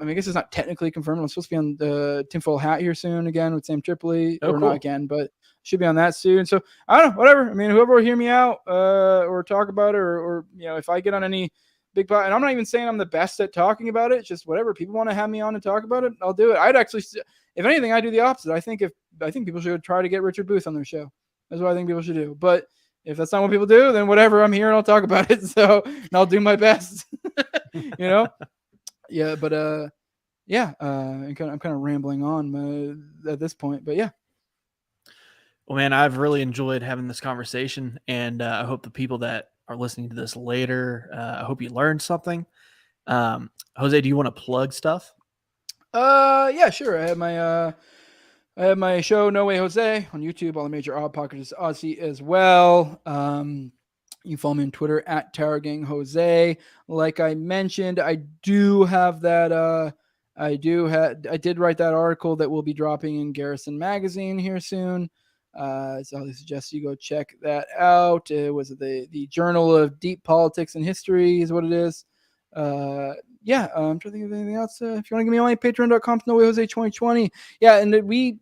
I guess it's not technically confirmed. I'm supposed to be on the Tinfoil Hat here soon again with Sam Tripoli, or cool. Not again, but should be on that soon. So I don't know, whatever. I mean, whoever will hear me out or talk about it, or if I get on any big pot, and I'm not even saying I'm the best at talking about it. It's just whatever people want to have me on and talk about it, I'll do it. I'd actually, if anything, I do the opposite. I think people should try to get Richard Booth on their show. That's what I think people should do. But if that's not what people do, then whatever. I'm here and I'll talk about it. So, and I'll do my best. Yeah, but yeah. I'm kind of rambling on at this point, but yeah. Well, man, I've really enjoyed having this conversation, and I hope the people that are listening to this later, I hope you learned something. Jose, do you want to plug stuff? Yeah, sure. I have my show No Way Jose on YouTube, all the major odd podcasts, Aussie as well. You can follow me on Twitter at TowerGangJose. Like I mentioned, I do have that. I did write that article that will be dropping in Galison magazine here soon. So I suggest you go check that out. It was the Journal of Deep Politics and History is what it is. Yeah, I'm trying to think of anything else. If you want to give me a like, patreon.com, No Way Jose 2020. Yeah, and we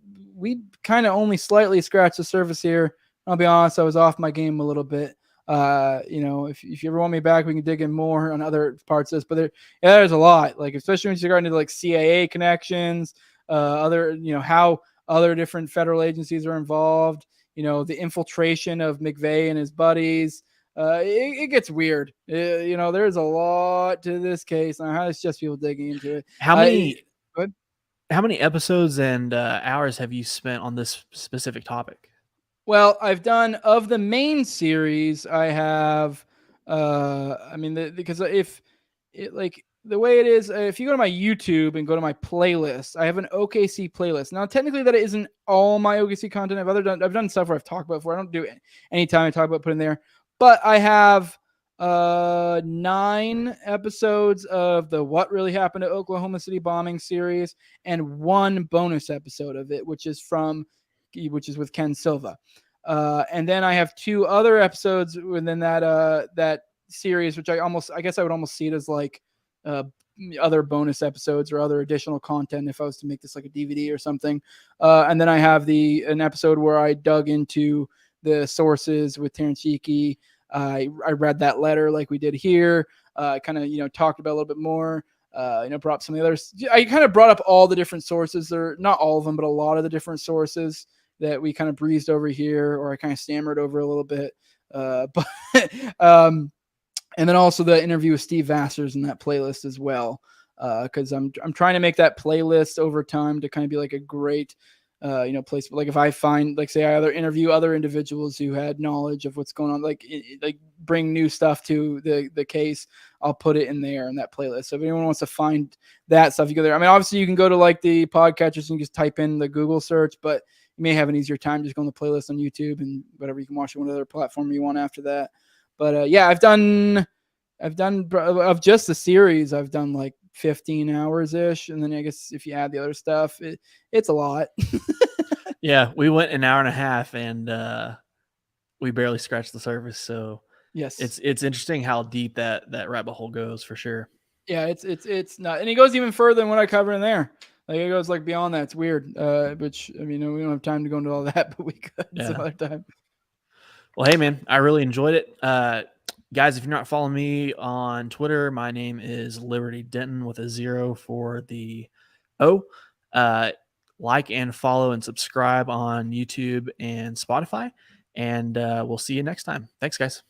kind of only slightly scratched the surface here. I'll be honest, I was off my game a little bit. If you ever want me back, we can dig in more on other parts of this. But there's a lot, like especially when you start into like CIA connections, other how other different federal agencies are involved. The infiltration of McVeigh and his buddies. It gets weird. There's a lot to this case, and it's just people digging into it. How many episodes and hours have you spent on this specific topic? Well, I've done, of the main series, I have, because if it, like, the way it is, if you go to my YouTube and go to my playlist, I have an OKC playlist. Now, technically, that isn't all my OKC content. I've done stuff where I've talked about before. I don't do it anytime I talk about putting there, but I have 9 episodes of the What Really Happened to Oklahoma City bombing series and 1 bonus episode of it, which is with Ken Silva. And then I have 2 other episodes within that series, which I guess I would almost see it as like uh, other bonus episodes or other additional content if I was to make this like a DVD or something. And then I have an episode where I dug into the sources with Terrance Yeakey. I read that letter like we did here. Kind of talked about a little bit more. Brought up some of the others. I kind of brought up all the different sources. They're not all of them, but a lot of the different sources that we kind of breezed over here, or I kind of stammered over a little bit. But and then also the interview with Steve Vassar's in that playlist as well, because I'm trying to make that playlist over time to kind of be like a great place. But like if I find, like, say I either interview other individuals who had knowledge of what's going on, like bring new stuff to the case, I'll put it in there in that playlist. So if anyone wants to find that stuff, you go there. I mean, obviously you can go to like the podcatchers and just type in the Google search, but you may have an easier time just going to the playlist on YouTube and whatever. You can watch it on whatever platform you want after that. But yeah, I've done of just the series, I've done like 15 hours ish. And then I guess if you add the other stuff, it's a lot. Yeah. We went an hour and a half and we barely scratched the surface. So yes, it's interesting how deep that rabbit hole goes for sure. Yeah, it's not, and it goes even further than what I cover in there. Like it goes like beyond that. It's weird. Which I mean, we don't have time to go into all that, but we could some other time. Well, hey man, I really enjoyed it. Guys, if you're not following me on Twitter, my name is Liberty Denton with a 0 for the O. Like and follow and subscribe on YouTube and Spotify. And we'll see you next time. Thanks, guys.